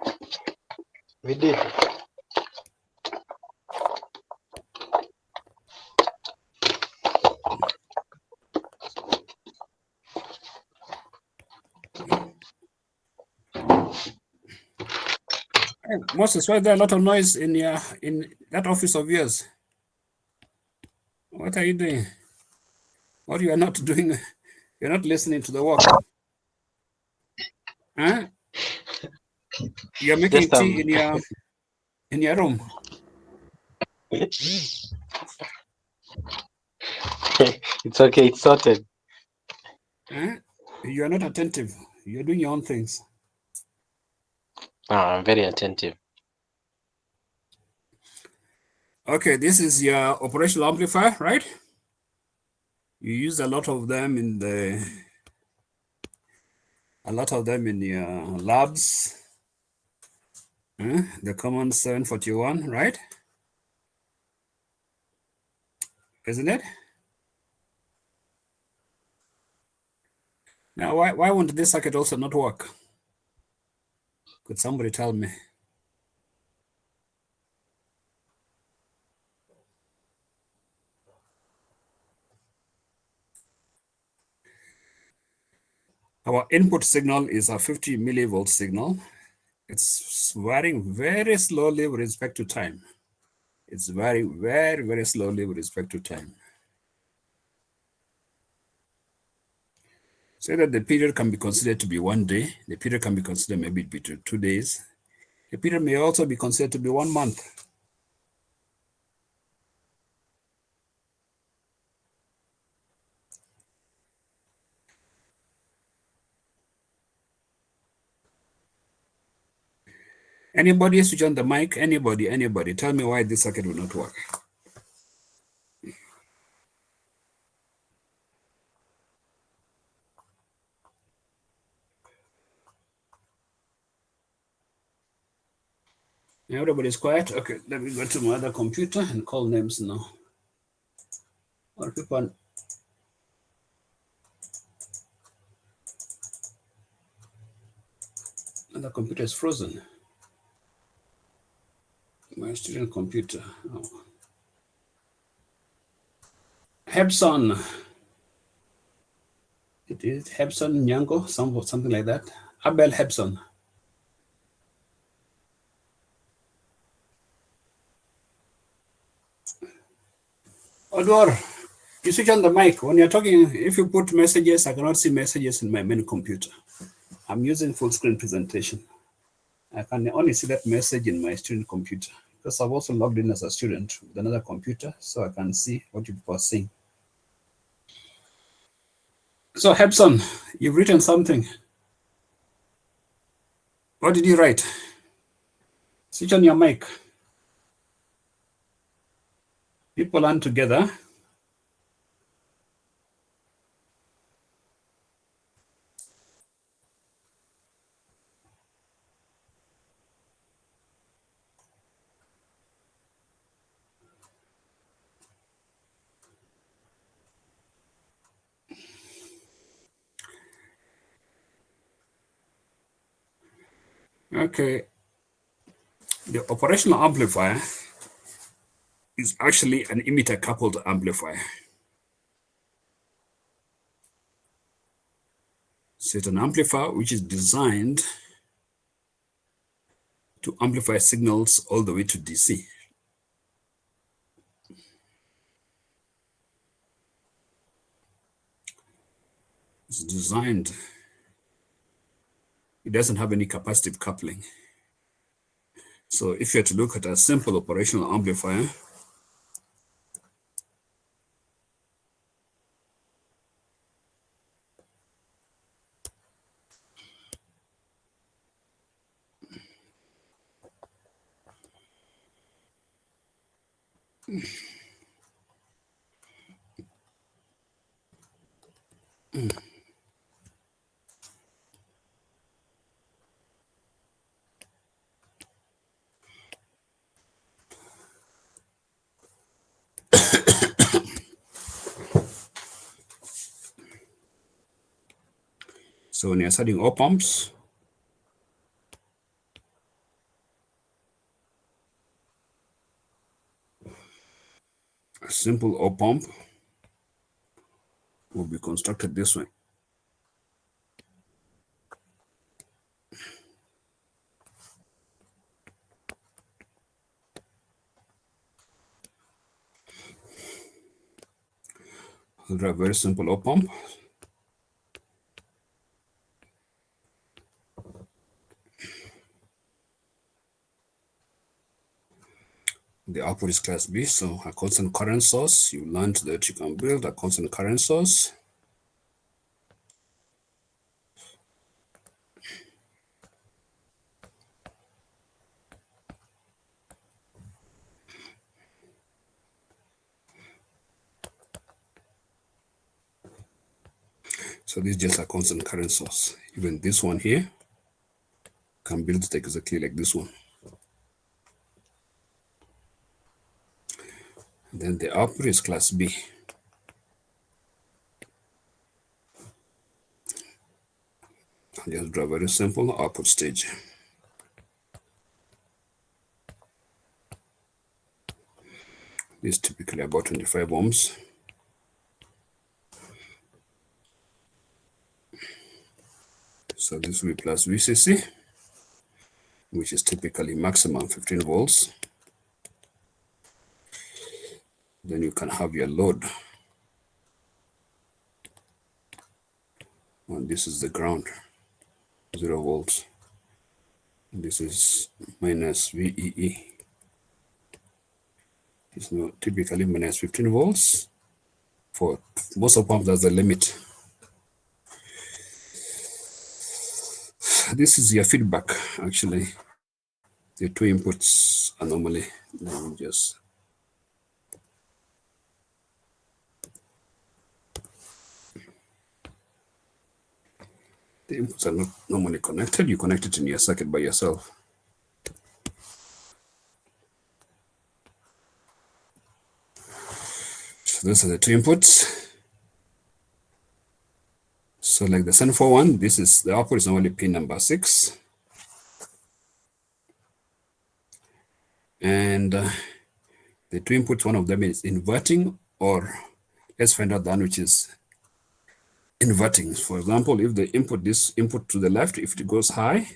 we did. Hey, Moses, why is there a lot of noise in that office of yours? What are you doing? What you are not doing? You're not listening to the work. Huh? You're making Just tea in your room. it's okay, it's sorted. Huh? You are not attentive. You're doing your own things. I'm very attentive. Okay, this is your operational amplifier, right? You use a lot of them in your labs. The common 741, right? Isn't it? Now, why won't this circuit also not work? Could somebody tell me? Our input signal is a 50 millivolt signal. It's varying very slowly with respect to time. It's varying very, very slowly with respect to time. Say that the period can be considered to be 1 day. The period can be considered maybe between 2 days. The period may also be considered to be 1 month. Anybody switch on the mic? Anybody. Tell me why this circuit will not work. Everybody's quiet. Okay, let me go to my other computer and call names now. Or people. The computer is frozen. My student computer. Oh. Hebson. It is Hebson Nyango, something like that. Abel Hebson. Odor, you switch on the mic. When you're talking, if you put messages, I cannot see messages in my main computer. I'm using full screen presentation. I can only see that message in my student computer because I've also logged in as a student with another computer so I can see what you people are seeing. So Hebson, you've written something. What did you write? Switch on your mic. People learn together. Okay. The operational amplifier is actually an emitter coupled amplifier. So it's an amplifier which is designed to amplify signals all the way to DC. It's designed, it doesn't have any capacitive coupling. So if you had to look at a simple operational amplifier, so when you're studying op amps, a simple op amp will be constructed this way. I'll draw a very simple op amp. The output is class B, so a constant current source. You learned that you can build a constant current source. So this is just a constant current source. Even this one here can build it exactly like this one. And then the output is class B. I'll just draw a very simple output stage. This is typically about 25 ohms. So this will be plus VCC, which is typically maximum 15 volts. Then you can have your load. And this is the ground, 0 volts. And this is minus VEE. It's not typically minus 15 volts. For most of pumps, that's the limit. This is your feedback, actually. The two inputs are normally, let me just. The inputs are not normally connected. You connect it in your circuit by yourself. So those are the two inputs. So like the Sun4 one, this is the output is normally pin number 6. And the two inputs, one of them is inverting, or let's find out the one which is inverting. For example, if the input, this input to the left, if it goes high,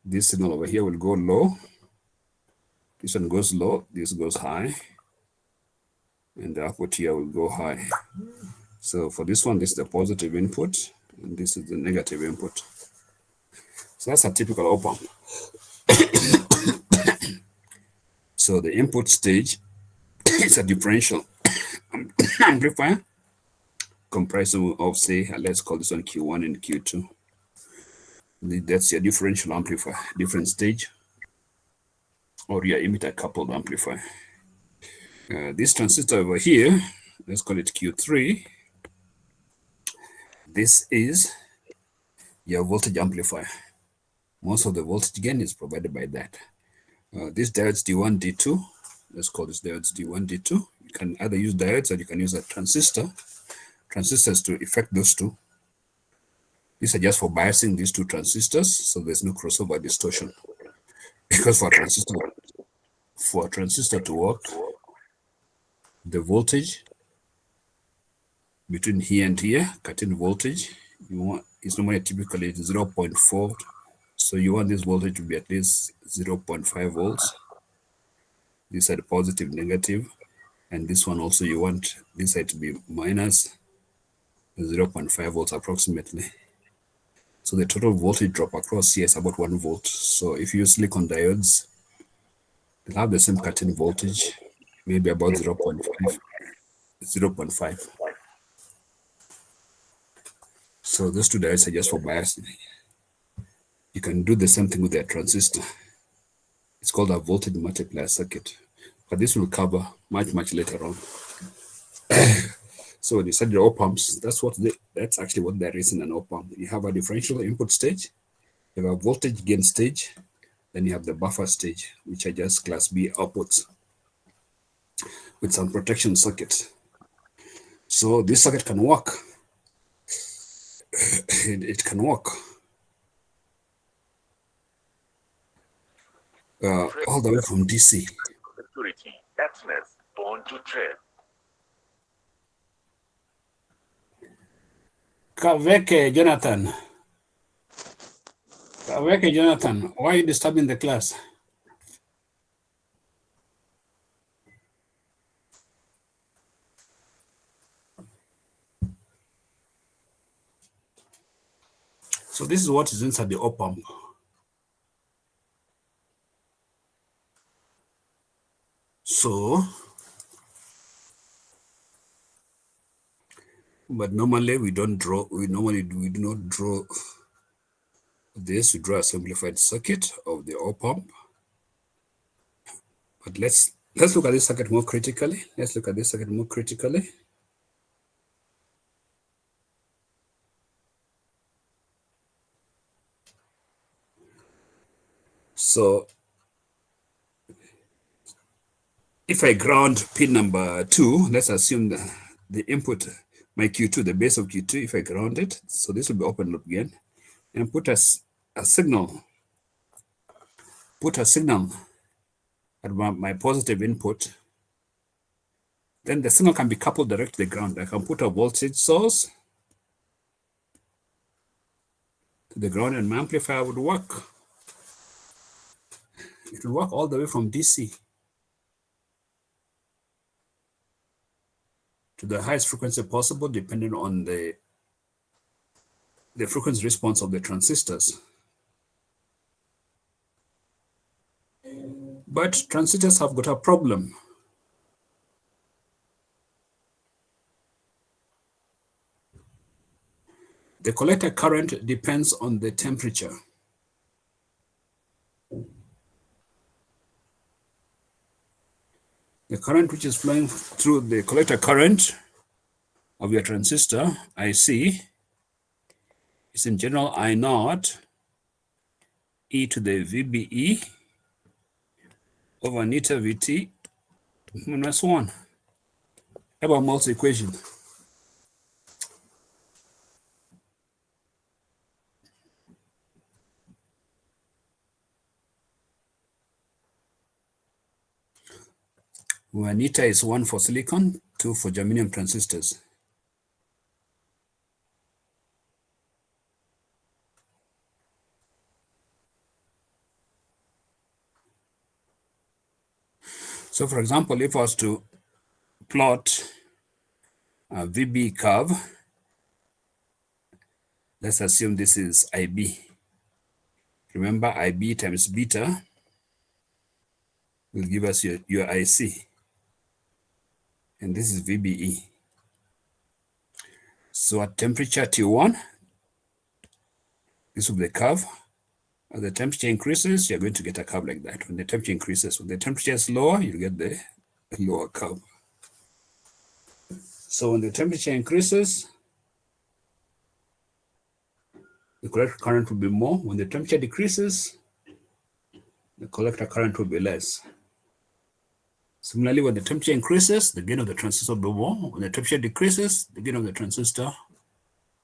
this signal over here will go low. This one goes low, this goes high. And the output here will go high. So for this one, this is the positive input, and this is the negative input. So that's a typical op amp. So the input stage is a differential amplifier comprising of, say, let's call this one Q1 and Q2. That's your differential amplifier, different stage, or your emitter coupled amplifier. This transistor over here, let's call it Q3. This is your voltage amplifier. Most of the voltage gain is provided by that. This diodes D1, D2, let's call this diodes D1, D2. You can either use diodes or you can use a transistor. Transistors to affect those two. These are just for biasing these two transistors, so there's no crossover distortion. Because for a transistor to work, the voltage between here and here, cut-in voltage, you want is normally typically 0.4. So you want this voltage to be at least 0.5 volts. This side positive, negative, and this one also you want this side to be minus 0.5 volts approximately. So the total voltage drop across here is about 1 volt. So if you use silicon diodes, they'll have the same cut-in voltage, maybe about 0.5. So those two diodes are just for biasing. You can do the same thing with their transistor. It's called a voltage multiplier circuit, but this will cover much later on. So when you set your op amps, that's actually what there is in an op amp. You have a differential input stage, you have a voltage gain stage, then you have the buffer stage, which are just class B outputs with some protection circuit. So this circuit can work. It can work all the way from DC. Security, Xmas, born to trade. Kaveke Jonathan, why are you disturbing the class? So this is what is inside the op amp. So, but normally we don't draw. We do not draw this. We draw a simplified circuit of the op amp. But let's look at this circuit more critically. So if I ground pin number 2, let's assume the input, my Q2, the base of Q2, if I ground it, so this will be open loop again, and put a signal at my positive input, then the signal can be coupled direct to the ground. I can put a voltage source to the ground and my amplifier would work. It will work all the way from DC to the highest frequency possible, depending on the frequency response of the transistors. But transistors have got a problem. The collector current depends on the temperature. The current which is flowing through the collector current of your transistor, IC, is in general I naught e to the VBE over neta VT minus 1. Helmholtz equation. Where neta is 1 for silicon, 2 for germanium transistors. So for example, if I was to plot a VB curve, let's assume this is IB. Remember, IB times beta will give us your IC. And this is VBE. So at temperature T1, this will be the curve. As the temperature increases, you're going to get a curve like that. When the temperature increases, when the temperature is lower, you get the lower curve. So when the temperature increases, the collector current will be more. When the temperature decreases, the collector current will be less. Similarly, when the temperature increases, the gain of the transistor will be more. When the temperature decreases, the gain of the transistor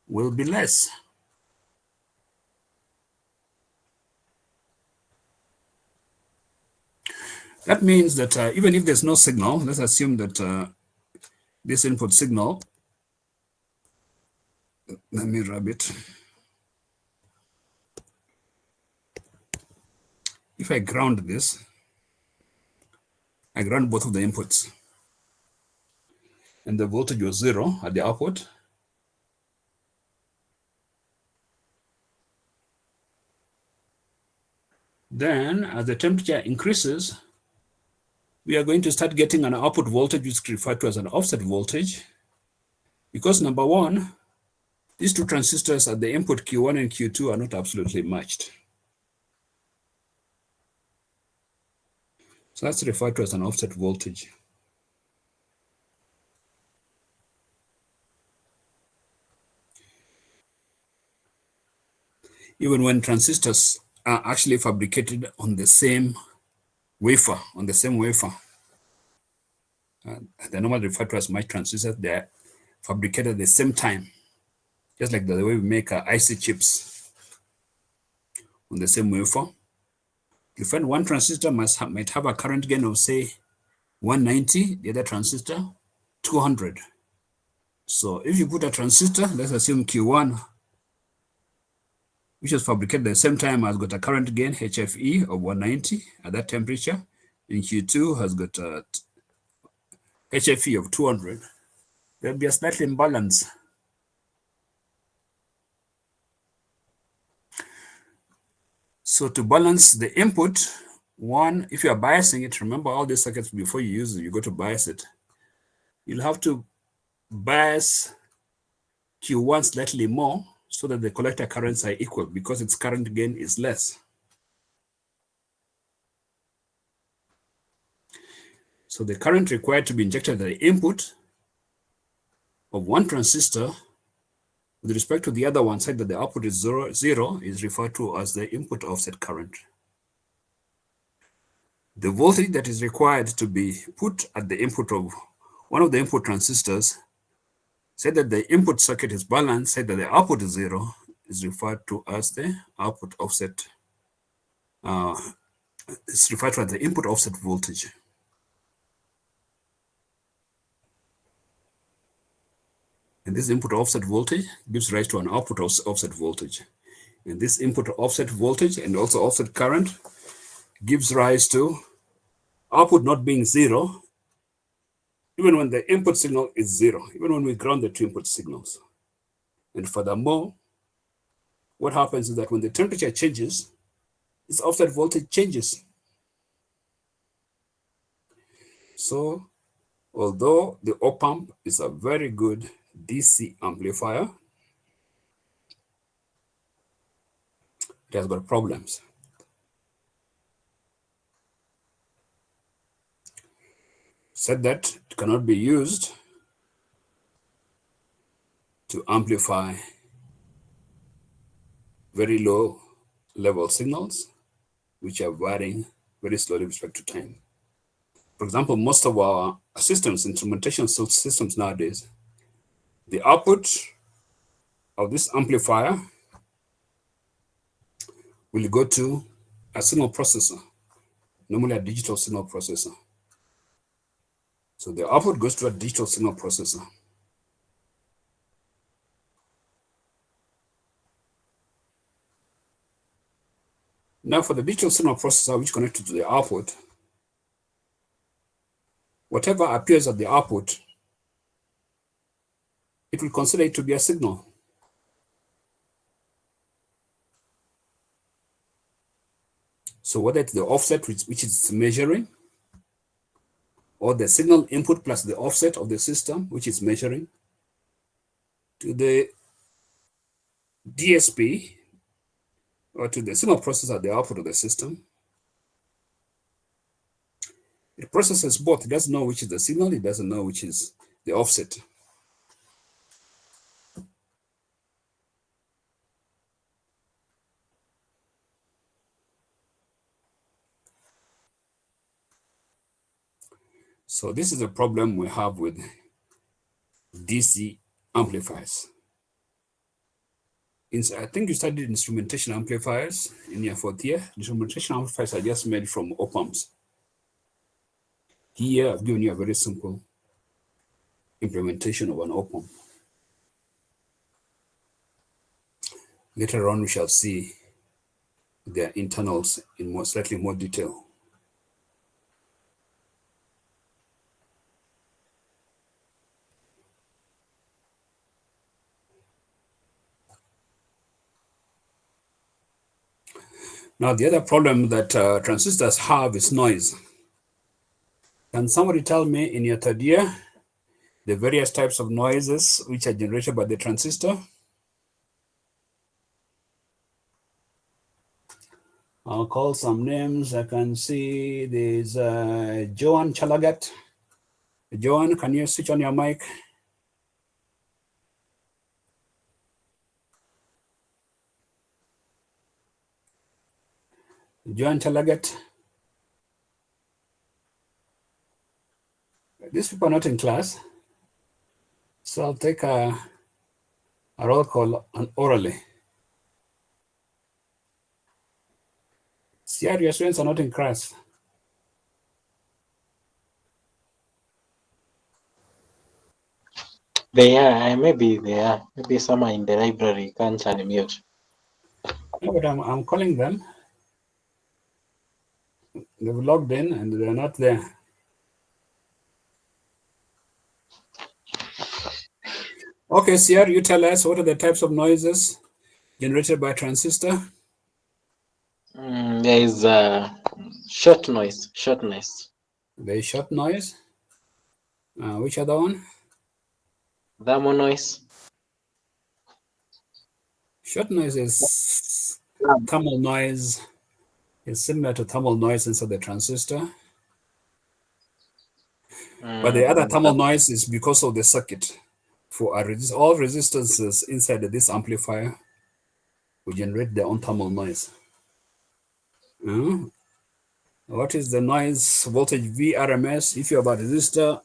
will be less. That means that even if there's no signal, let's assume that this input signal, let me rub it. If I ground this, I ground both of the inputs, and the voltage was 0 at the output. Then as the temperature increases, we are going to start getting an output voltage, which is referred to as an offset voltage, because number one, these two transistors at the input Q1 and Q2 are not absolutely matched. So that's referred to as an offset voltage. Even when transistors are actually fabricated on the same wafer, they're normally referred to as matched transistors. They're fabricated at the same time, just like the way we make IC chips on the same wafer. You find one transistor might have a current gain of, say, 190, the other transistor 200. So if you put a transistor, let's assume Q1, which is fabricated at the same time, has got a current gain HFE of 190 at that temperature, and Q2 has got a HFE of 200, there'll be a slight imbalance. So to balance the input, one, if you are biasing it, remember all these circuits before you use it, you go to bias it. You'll have to bias Q1 slightly more so that the collector currents are equal, because its current gain is less. So the current required to be injected at the input of one transistor with respect to the other one side that the output is zero is referred to as the input offset current. The voltage that is required to be put at the input of one of the input transistors, say that the input circuit is balanced, say that the output is 0, is referred to as the output offset. It's referred to as the input offset voltage. And this input offset voltage gives rise to an output offset voltage. And this input offset voltage and also offset current gives rise to output not being 0, even when the input signal is 0, even when we ground the two input signals. And furthermore, what happens is that when the temperature changes, this offset voltage changes. So although the op-amp is a very good DC amplifier, it has got problems. Said that it cannot be used to amplify very low level signals, which are varying very slowly with respect to time. For example, most of our systems, instrumentation systems nowadays, the output of this amplifier will go to a signal processor, normally a digital signal processor. So the output goes to a digital signal processor. Now for the digital signal processor, which connected to the output, whatever appears at the output, it will consider it to be a signal. So whether it's the offset which it's measuring, or the signal input plus the offset of the system, which is measuring, to the DSP, or to the signal processor at the output of the system, it processes both. It doesn't know which is the signal, it doesn't know which is the offset. So this is a problem we have with DC amplifiers. I think you studied instrumentation amplifiers in your fourth year. Instrumentation amplifiers are just made from op-amps. Here, I've given you a very simple implementation of an op-amp. Later on, we shall see their internals in slightly more detail. Now, the other problem that transistors have is noise. Can somebody tell me in your third year the various types of noises which are generated by the transistor? I'll call some names. I can see there's Joan Chalagat. Joan, can you switch on your mic? Joan Chalagat. These people are not in class, so I'll take a roll call orally. See, your students are not in class. They are, maybe they are. Maybe some are in the library, can't unmute. No, but I'm calling them. They've logged in and they're not there. Okay, Sierra, you tell us what are the types of noises generated by transistor? There is short noise. There is short noise. Which other one? Thermal noise. Short noise is thermal noise. It's similar to thermal noise inside the transistor. But the other thermal noise is because of the circuit. For all resistances inside this amplifier will generate their own thermal noise. What is the noise voltage VRMS? If you have a resistor,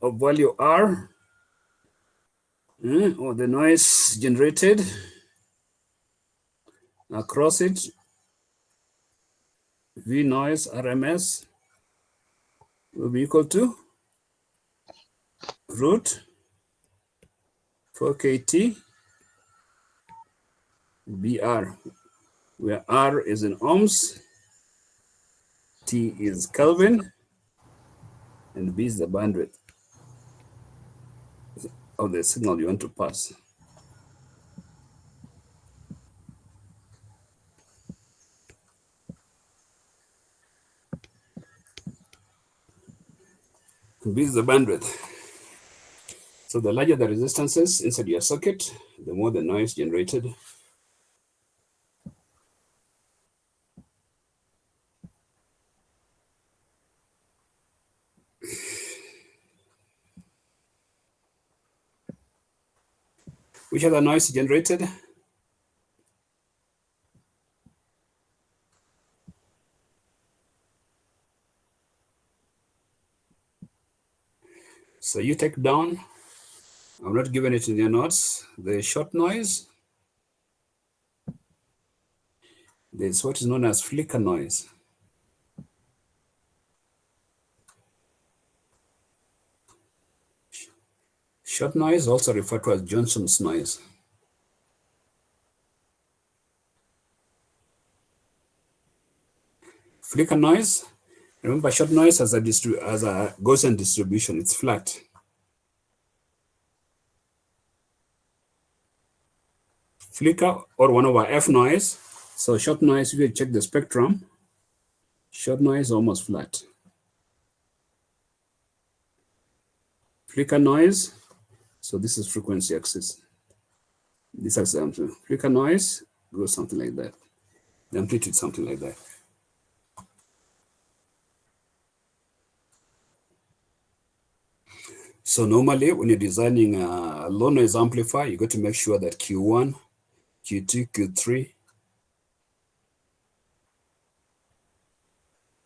of value R, or the noise generated across it, V noise RMS will be equal to root 4KT BR, where R is in ohms, T is Kelvin, and B is the bandwidth of the signal you want to pass. B is the bandwidth. So the larger the resistances inside your circuit, the more the noise generated. Which other noise generated? So you take down, I'm not giving it in your notes, the short noise. There's what is known as flicker noise. Short noise, also referred to as Johnson's noise. Flicker noise, remember short noise as a Gaussian distribution, it's flat. Flicker or 1 over F noise. So short noise, if you check the spectrum, short noise almost flat. Flicker noise, so this is frequency axis. This is amplitude. Flicker noise goes something like that. The amplitude something like that. So normally when you're designing a low noise amplifier, you got to make sure that Q1, Q2, Q3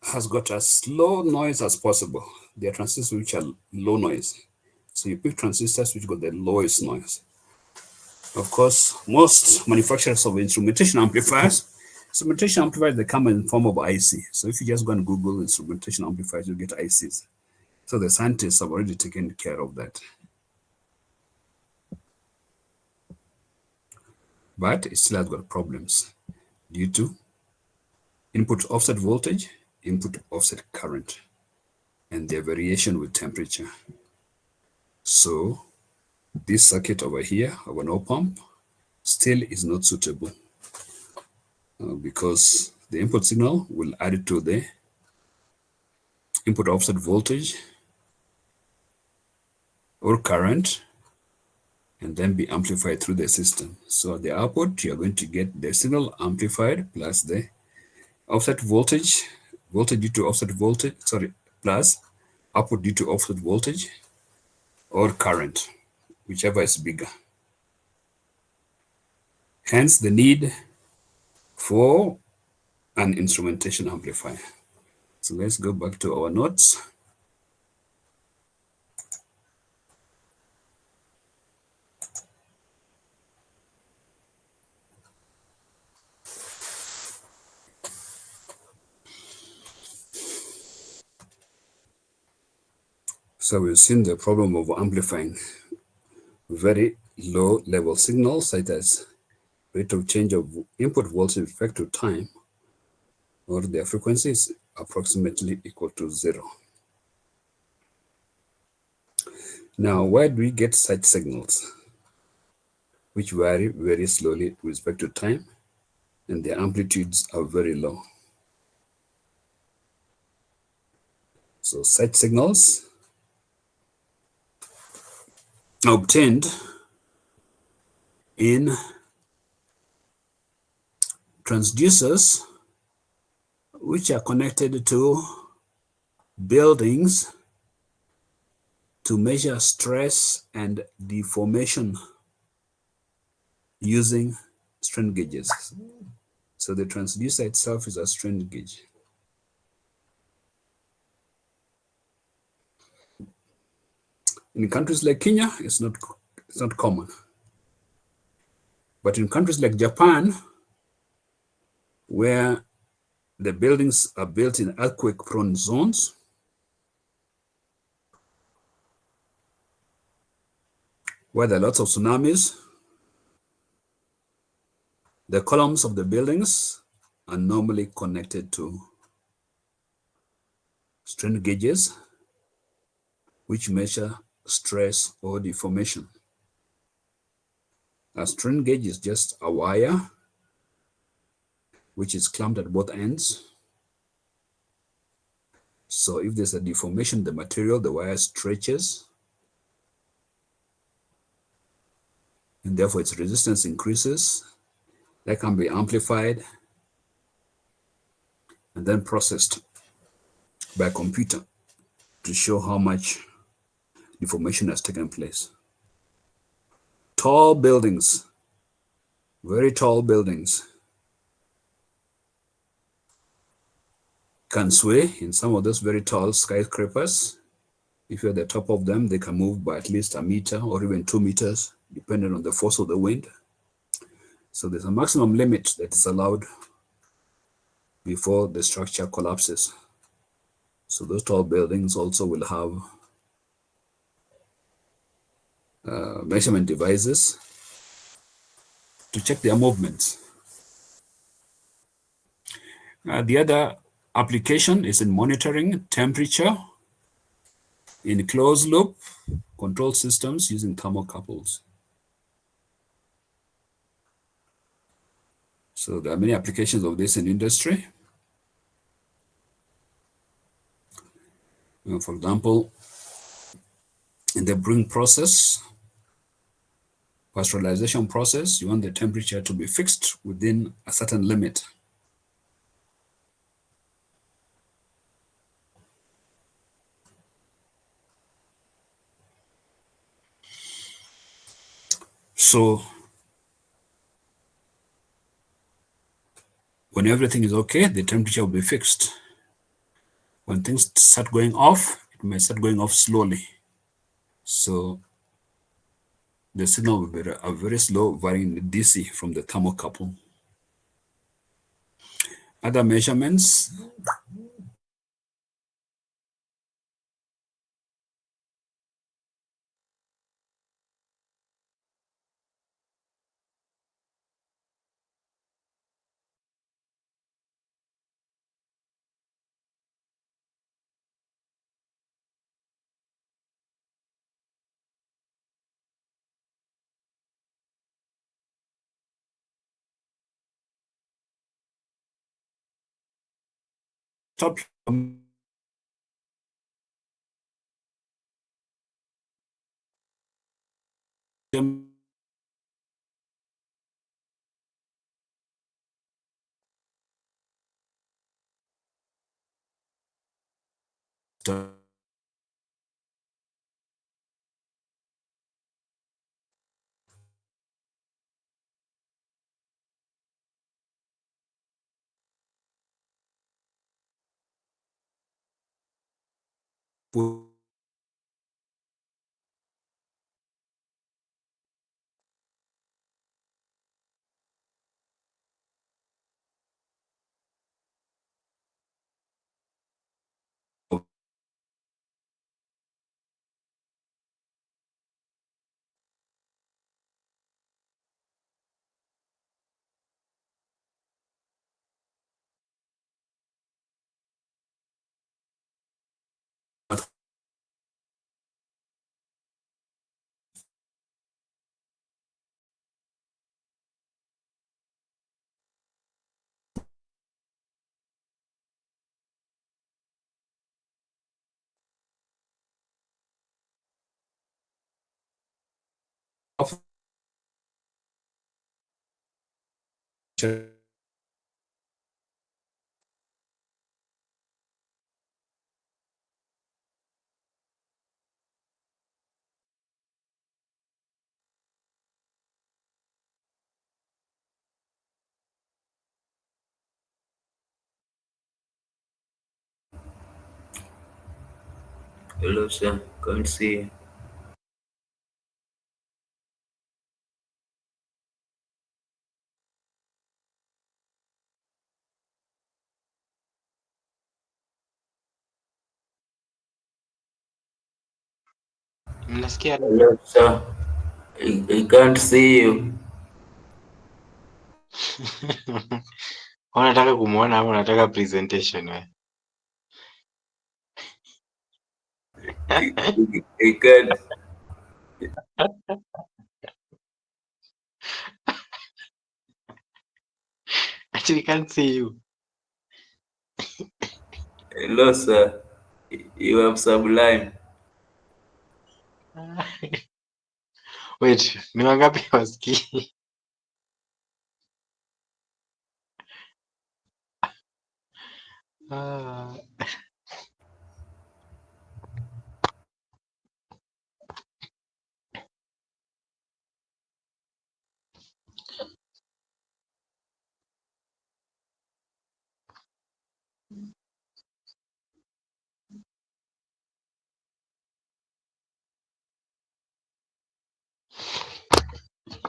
has got as low noise as possible. There are transistors which are low noise. So you pick transistors which got the lowest noise. Of course, most manufacturers of instrumentation amplifiers Instrumentation amplifiers, they come in form of IC. So if you just go and Google instrumentation amplifiers, you get ICs. So the scientists have already taken care of that. But it still has got problems due to input offset voltage, input offset current, and their variation with temperature. So this circuit over here of an op-amp still is not suitable because the input signal will add it to the input offset voltage or current and then be amplified through the system. So at the output, you're going to get the signal amplified plus the offset voltage due to offset voltage, plus output due to offset voltage or current, whichever is bigger. Hence the need for an instrumentation amplifier. So let's go back to our notes. So we've seen the problem of amplifying very low level signals such as rate of change of input voltage with respect to time, or their frequency is approximately equal to 0. Now, why do we get such signals which vary very slowly with respect to time and their amplitudes are very low? So such signals are obtained in transducers which are connected to buildings to measure stress and deformation using strain gauges. So the transducer itself is a strain gauge. In countries like Kenya, it's not common. But in countries like Japan, where the buildings are built in earthquake-prone zones, where there are lots of tsunamis, the columns of the buildings are normally connected to strain gauges, which measure stress or deformation. A strain gauge is just a wire which is clamped at both ends. So if there's a deformation in the material, the wire stretches, and therefore its resistance increases. That can be amplified and then processed by a computer to show how much deformation has taken place. Tall buildings, very tall buildings, can sway in some of those very tall skyscrapers. If you're at the top of them, they can move by at least 1 meter or even 2 meters, depending on the force of the wind. So there's a maximum limit that is allowed before the structure collapses. So those tall buildings also will have measurement devices to check their movements. The other application is in monitoring temperature in closed loop control systems using thermocouples. So there are many applications of this in industry. For example, in the brewing process, pasteurization process, you want the temperature to be fixed within a certain limit. So when everything is okay, the temperature will be fixed. When things start going off, it may start going off slowly. So the signal will be a very slow varying DC from the thermocouple. Other measurements. Stop. Hello, sir. Can't see. Mnasikia? Hello, sir. I can't see you. Unataka kumuona ama unataka presentation we? I can't. Actually, can't see you. Hello, sir. You have sublime. Wait, ni wangapi wasikii? Ah.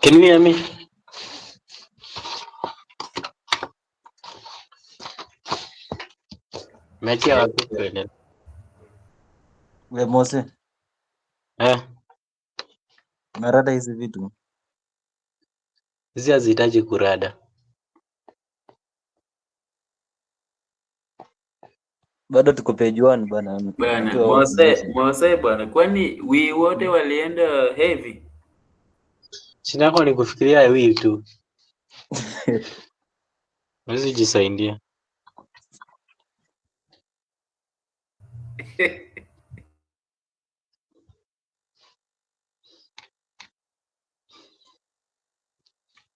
Can you hear me? Metia wapi tuendelee? We Mose, merada hizi vitu Hizi hazihitaji kurada. bado tuko page 1 bana, Bana, mtu wa automation. Mose bana. Kwani wote walienda heavy? Shida yako ni kufikiria wii tu. Huwezi jisaidia.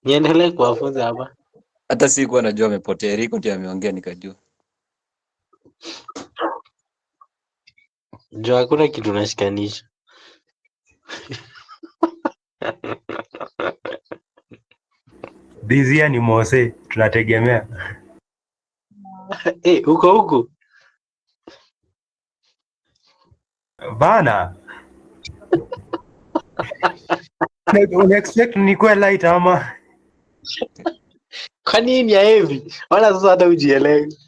Niendelee kuwafunza hapa. Hata sikuwa najua amepotea. Rico ndiye ameongea nikajua. Juu hakuna kitu nashikanisha. This year ni Mose, tunategemea. Uko huku? Bana. Una expect nikuwe light ama? Kwani hii ni ya heavy? Wala sasa hata ujielewi.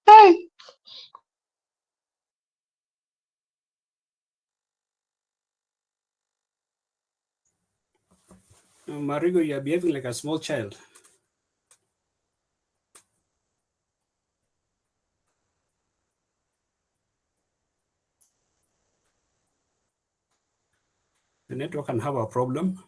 Hey. Marigo, you are behaving like a small child. The network can have a problem.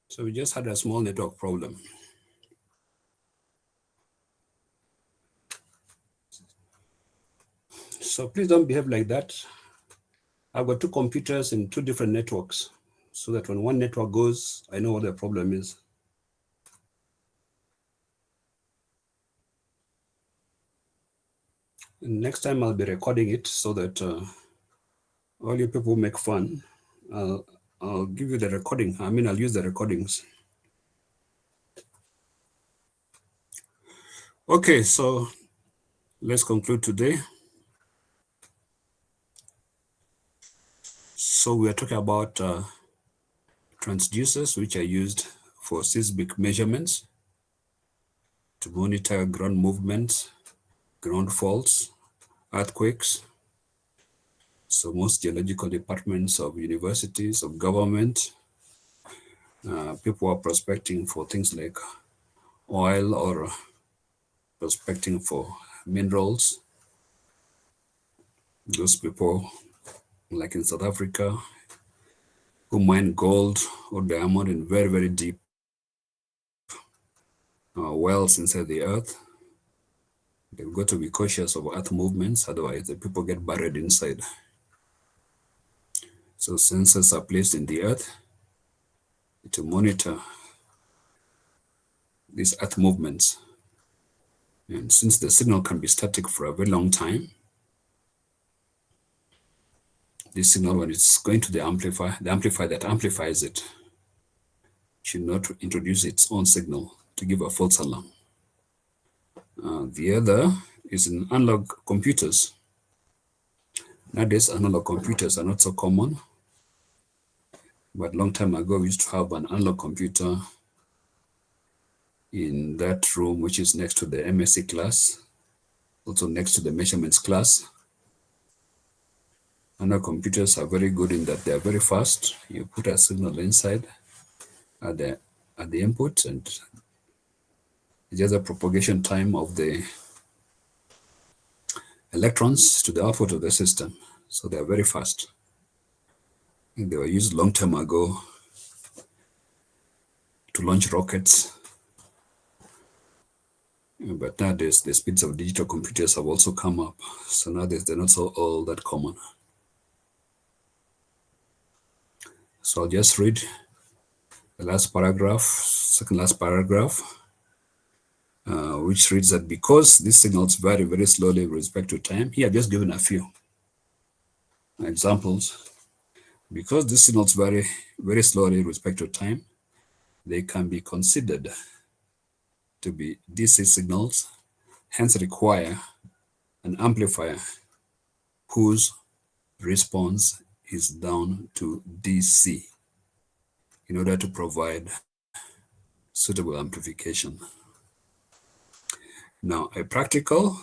So we just had a small network problem. So please don't behave like that. I've got two computers in two different networks, so that when one network goes, I know what the problem is. And next time I'll be recording it so that all you people make fun. I'll give you the recording. I mean, I'll use the recordings. Okay, so let's conclude today. So we are talking about transducers, which are used for seismic measurements to monitor ground movements, ground faults, earthquakes. So most geological departments of universities, of government, people are prospecting for things like oil or prospecting for minerals. Those people, like in South Africa, who mine gold or diamond in very, very deep wells inside the earth, they've got to be cautious of earth movements, otherwise the people get buried inside. So sensors are placed in the earth to monitor these earth movements. And since the signal can be static for a very long time, this signal, when it's going to the amplifier that amplifies it should not introduce its own signal to give a false alarm. The other is in analog computers. Nowadays, analog computers are not so common, but long time ago, we used to have an analog computer in that room, which is next to the MSc class, also next to the measurements class. Analog computers are very good in that they are very fast. You put a signal inside at the input, and it's just a propagation time of the electrons to the output of the system. So they are very fast. And they were used long time ago to launch rockets. But nowadays, the speeds of digital computers have also come up. So nowadays, they're not so all that common. So I'll just read the last paragraph, second last paragraph, which reads that because these signals vary very slowly with respect to time, here I've just given a few examples. Because these signals vary very slowly with respect to time, they can be considered to be DC signals, hence require an amplifier whose response is down to DC in order to provide suitable amplification. Now, a practical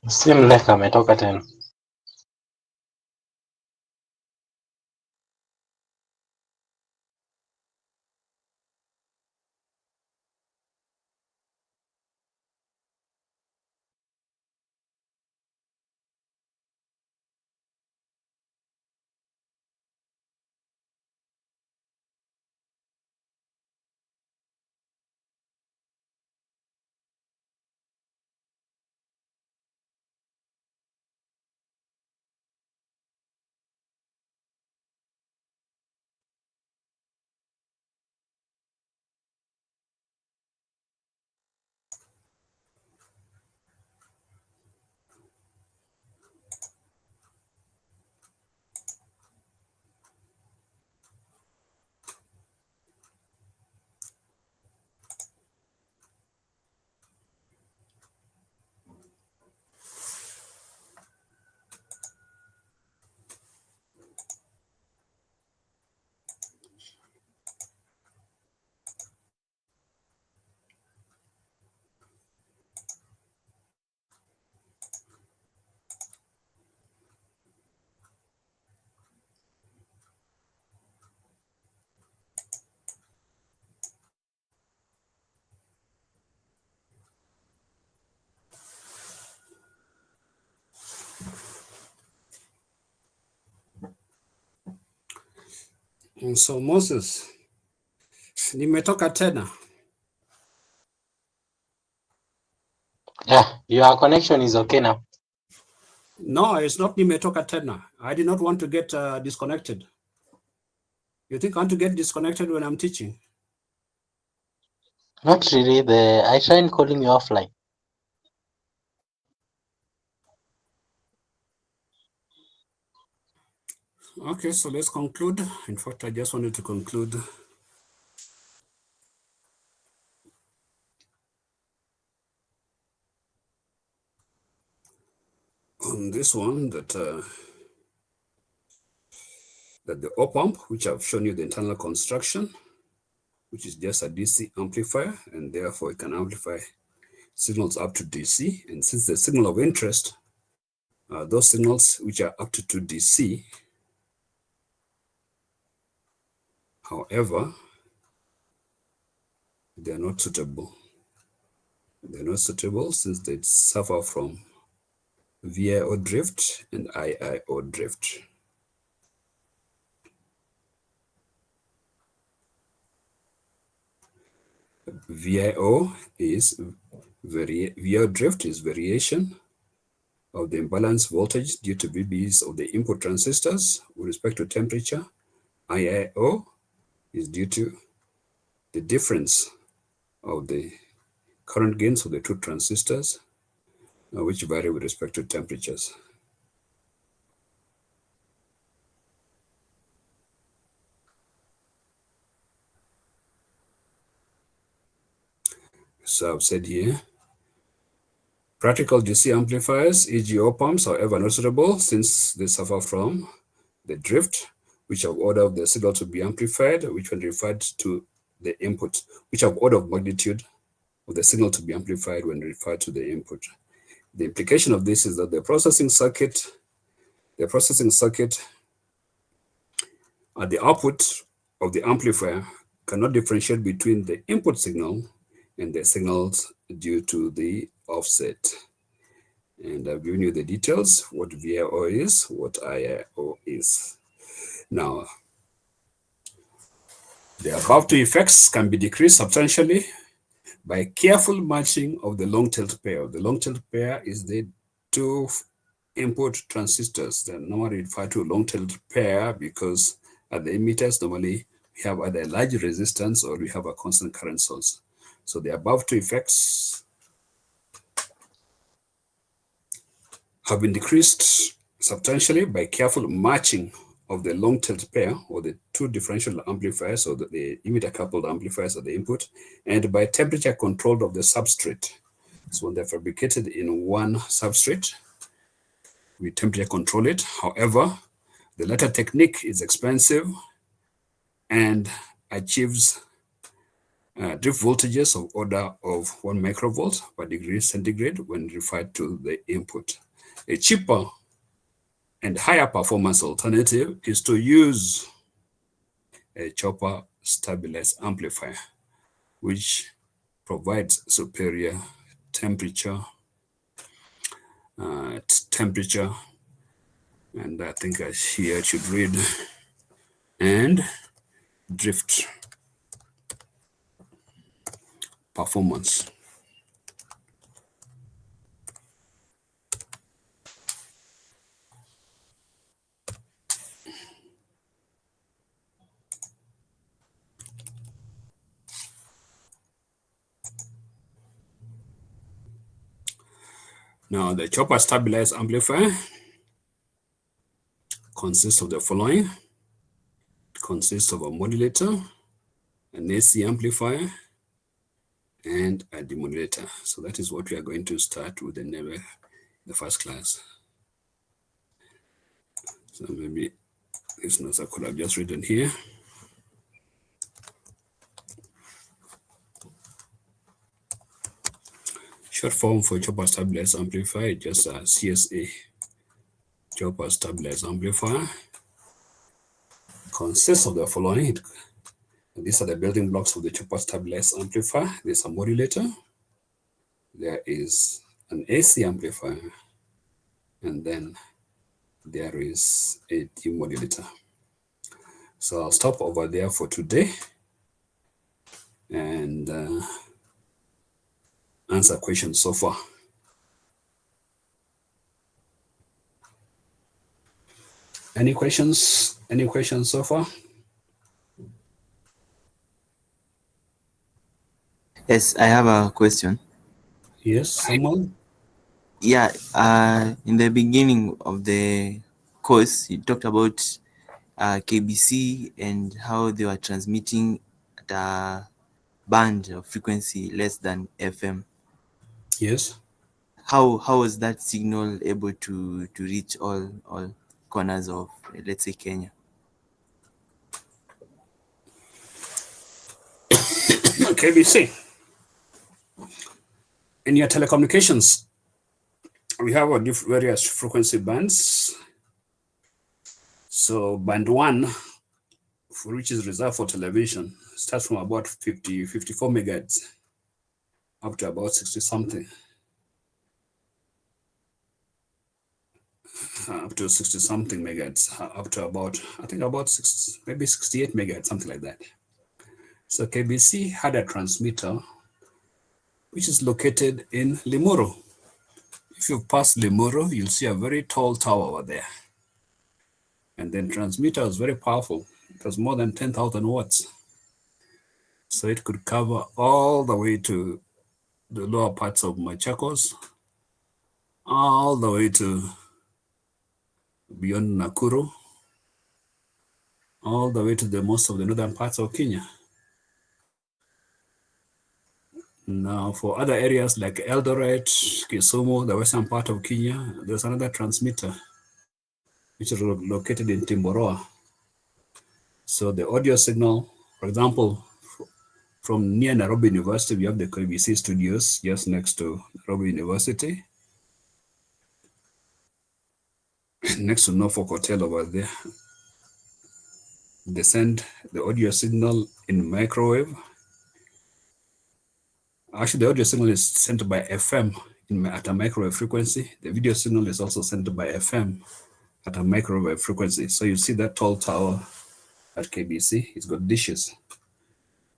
Seem like ametoka tena. And so Moses, nimetoka tena. Yeah, your connection is okay now. No, it's not nimetoka tena. I did not want to get disconnected. You think I want to get disconnected when I'm teaching? Not really. I tried calling you offline. Okay, so let's conclude. In fact, I just wanted to conclude on this one that the op-amp, which I've shown you the internal construction, which is just a DC amplifier, and therefore it can amplify signals up to DC. And since the signal of interest, those signals which are up to 2 DC, however, they are not suitable. They're not suitable since they suffer from VIO drift and IIO drift. VIO drift is variation of the imbalance voltage due to VBs of the input transistors with respect to temperature. IIO is due to the difference of the current gains of the two transistors, which vary with respect to temperatures. So I've said here, practical DC amplifiers, e.g. op-amps, however, not suitable since they suffer from the drift, which have order of the signal to be amplified, which when referred to the input, which have order of magnitude of the signal to be amplified when referred to the input. The implication of this is that the processing circuit at the output of the amplifier cannot differentiate between the input signal and the signals due to the offset. And I've given you the details, what VIO is, what IIO is. Now, the above two effects can be decreased substantially by careful matching of the long-tailed pair. The long-tailed pair is the two input transistors that normally refer to long-tailed pair because at the emitters, normally we have either a large resistance or we have a constant current source. So the above two effects have been decreased substantially by careful matching of the long-tailed pair or the two differential amplifiers or the emitter coupled amplifiers at the input, and by temperature control of the substrate. So when they're fabricated in one substrate, we temperature control it. However, the latter technique is expensive and achieves Drift voltages of order of 1 microvolt per degree centigrade when referred to the input. A cheaper and higher performance alternative is to use a chopper stabilized amplifier, which provides superior temperature, and I think here I should read, and drift performance. Now, the chopper stabilized amplifier consists of the following. It consists of a modulator, an AC amplifier, and a demodulator. So that is what we are going to start with in the first class. So maybe this notes I could have just written here. Short form for chopper stabilized amplifier, just a CSA. Chopper stabilized amplifier consists of the following. These are the building blocks of the chopper stabilized amplifier. There's a modulator, there is an AC amplifier, and then there is a demodulator. So I'll stop over there for today and answer questions so far. Any questions? Any questions so far? Yes, I have a question. Yes, someone? Yeah, in the beginning of the course, you talked about KBC and how they were transmitting at a band of frequency less than FM. Yes. How was that signal able to reach all corners of, let's say, Kenya? KBC. In your telecommunications, we have various frequency bands. So band 1, which is reserved for television, starts from about 54 megahertz up to about 60 something. Up to 60 something megahertz, up to about, I think about maybe 68 megahertz, something like that. So KBC had a transmitter which is located in Limuru. If you pass Limuru, you'll see a very tall tower over there. And then transmitter was very powerful. It was more than 10,000 watts. So it could cover all the way to the lower parts of Machakos, all the way to beyond Nakuru, all the way to the most of the northern parts of Kenya. Now, for other areas like Eldoret, Kisumu, the western part of Kenya, there's another transmitter which is located in Timboroa. So the audio signal, for example, from near Nairobi University, we have the KBC studios just next to Nairobi University, next to Norfolk Hotel over there. They send the audio signal in microwave. Actually, the audio signal is sent by FM at a microwave frequency. The video signal is also sent by FM at a microwave frequency. So you see that tall tower at KBC, it's got dishes.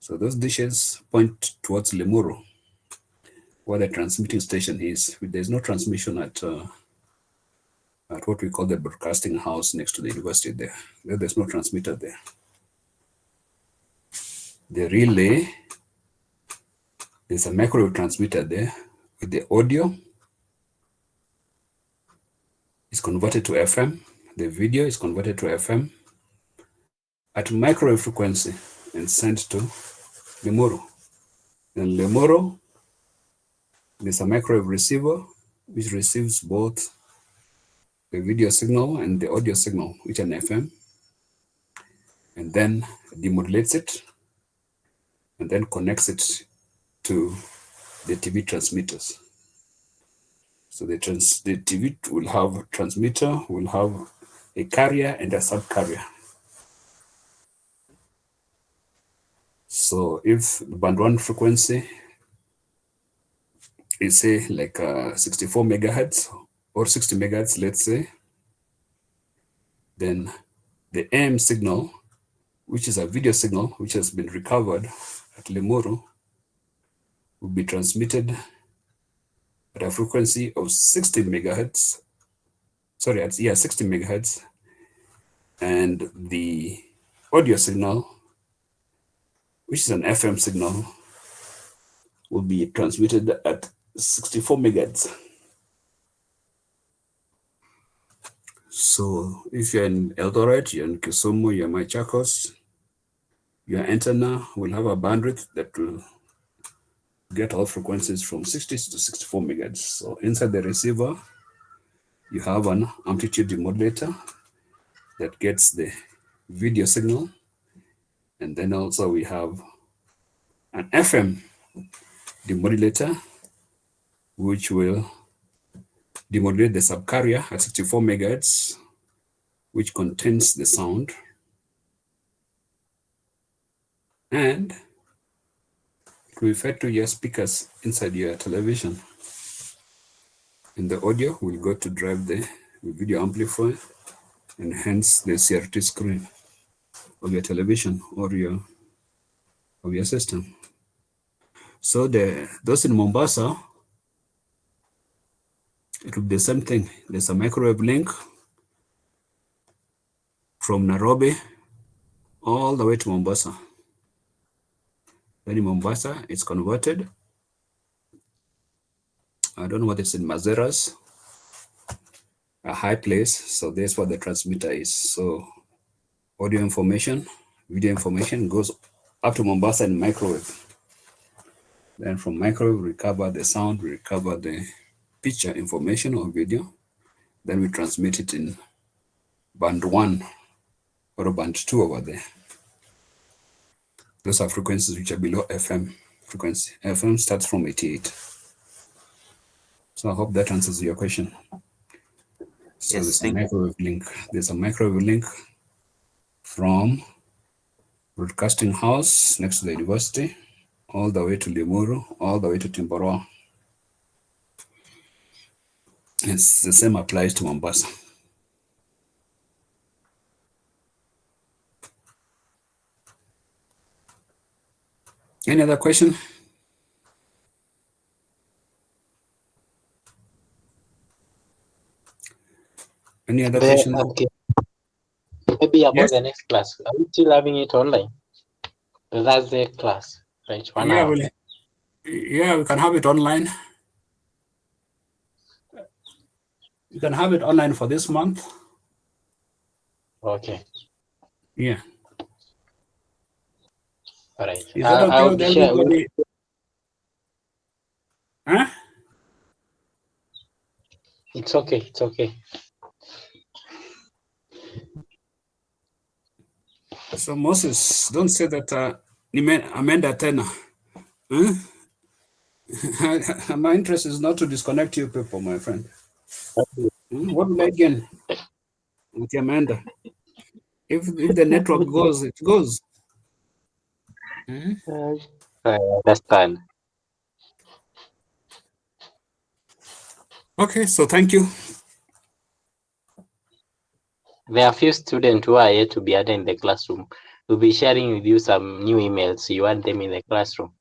So those dishes point towards Limuru, where the transmitting station is. There's no transmission at what we call the broadcasting house next to the university there. There's no transmitter there. The relay, there's a microwave transmitter there with the audio. It's converted to FM. The video is converted to FM at microwave frequency and sent to Limuru. Then Limuru, there's a microwave receiver which receives both the video signal and the audio signal, which are an FM, and then demodulates it and then connects it to the TV transmitters. So the TV will have transmitter, will have a carrier and a sub-carrier. So if the band 1 frequency is say like 64 megahertz or 60 megahertz, let's say, then the AM signal, which is a video signal which has been recovered at Limuru, will be transmitted at a frequency of 60 megahertz. Sorry, 60 megahertz. And the audio signal, which is an FM signal, will be transmitted at 64 megahertz. So if you're in Eldoret, you're in Kisumu, you're in Machakos, your antenna will have a bandwidth that will get all frequencies from 60 to 64 megahertz. So inside the receiver, you have an amplitude demodulator that gets the video signal. And then also we have an FM demodulator, which will demodulate the subcarrier at 64 megahertz, which contains the sound. And it will refer to your speakers inside your television. And the audio will go to drive the video amplifier and hence the CRT screen of your television or your system. So those in Mombasa, it will be the same thing. There's a microwave link from Nairobi all the way to Mombasa. Then in Mombasa, it's converted. I don't know what it's in Mazeras, a high place. So that's what the transmitter is. So audio information, video information goes up to Mombasa in microwave. Then from microwave, we recover the sound, we recover the picture information or video. Then we transmit it in band 1 or band 2 over there. Those are frequencies which are below FM frequency. FM starts from 88. So I hope that answers your question. So Yes, there's a microwave link. There's a microwave link from Broadcasting House next to the university, all the way to Limuru, all the way to Timboroa. It's the same applies to Mombasa. Any other question? Any other question? Okay. Maybe about Yes. the next class. Are we still having it online? The Thursday class, right? 1 hour. We can have it online. You can have it online for this month. Okay. Yeah. All right. Is that okay with everybody? Huh? It's okay. It's okay. So Moses, don't say that Amanda Tena. Huh? My interest is not to disconnect you people, my friend. What will I gain with Amanda? If the network goes, it goes. I understand. Okay, so thank you. There are few students who are yet to be added in the classroom. We'll be sharing with you some new emails. You want them in the classroom.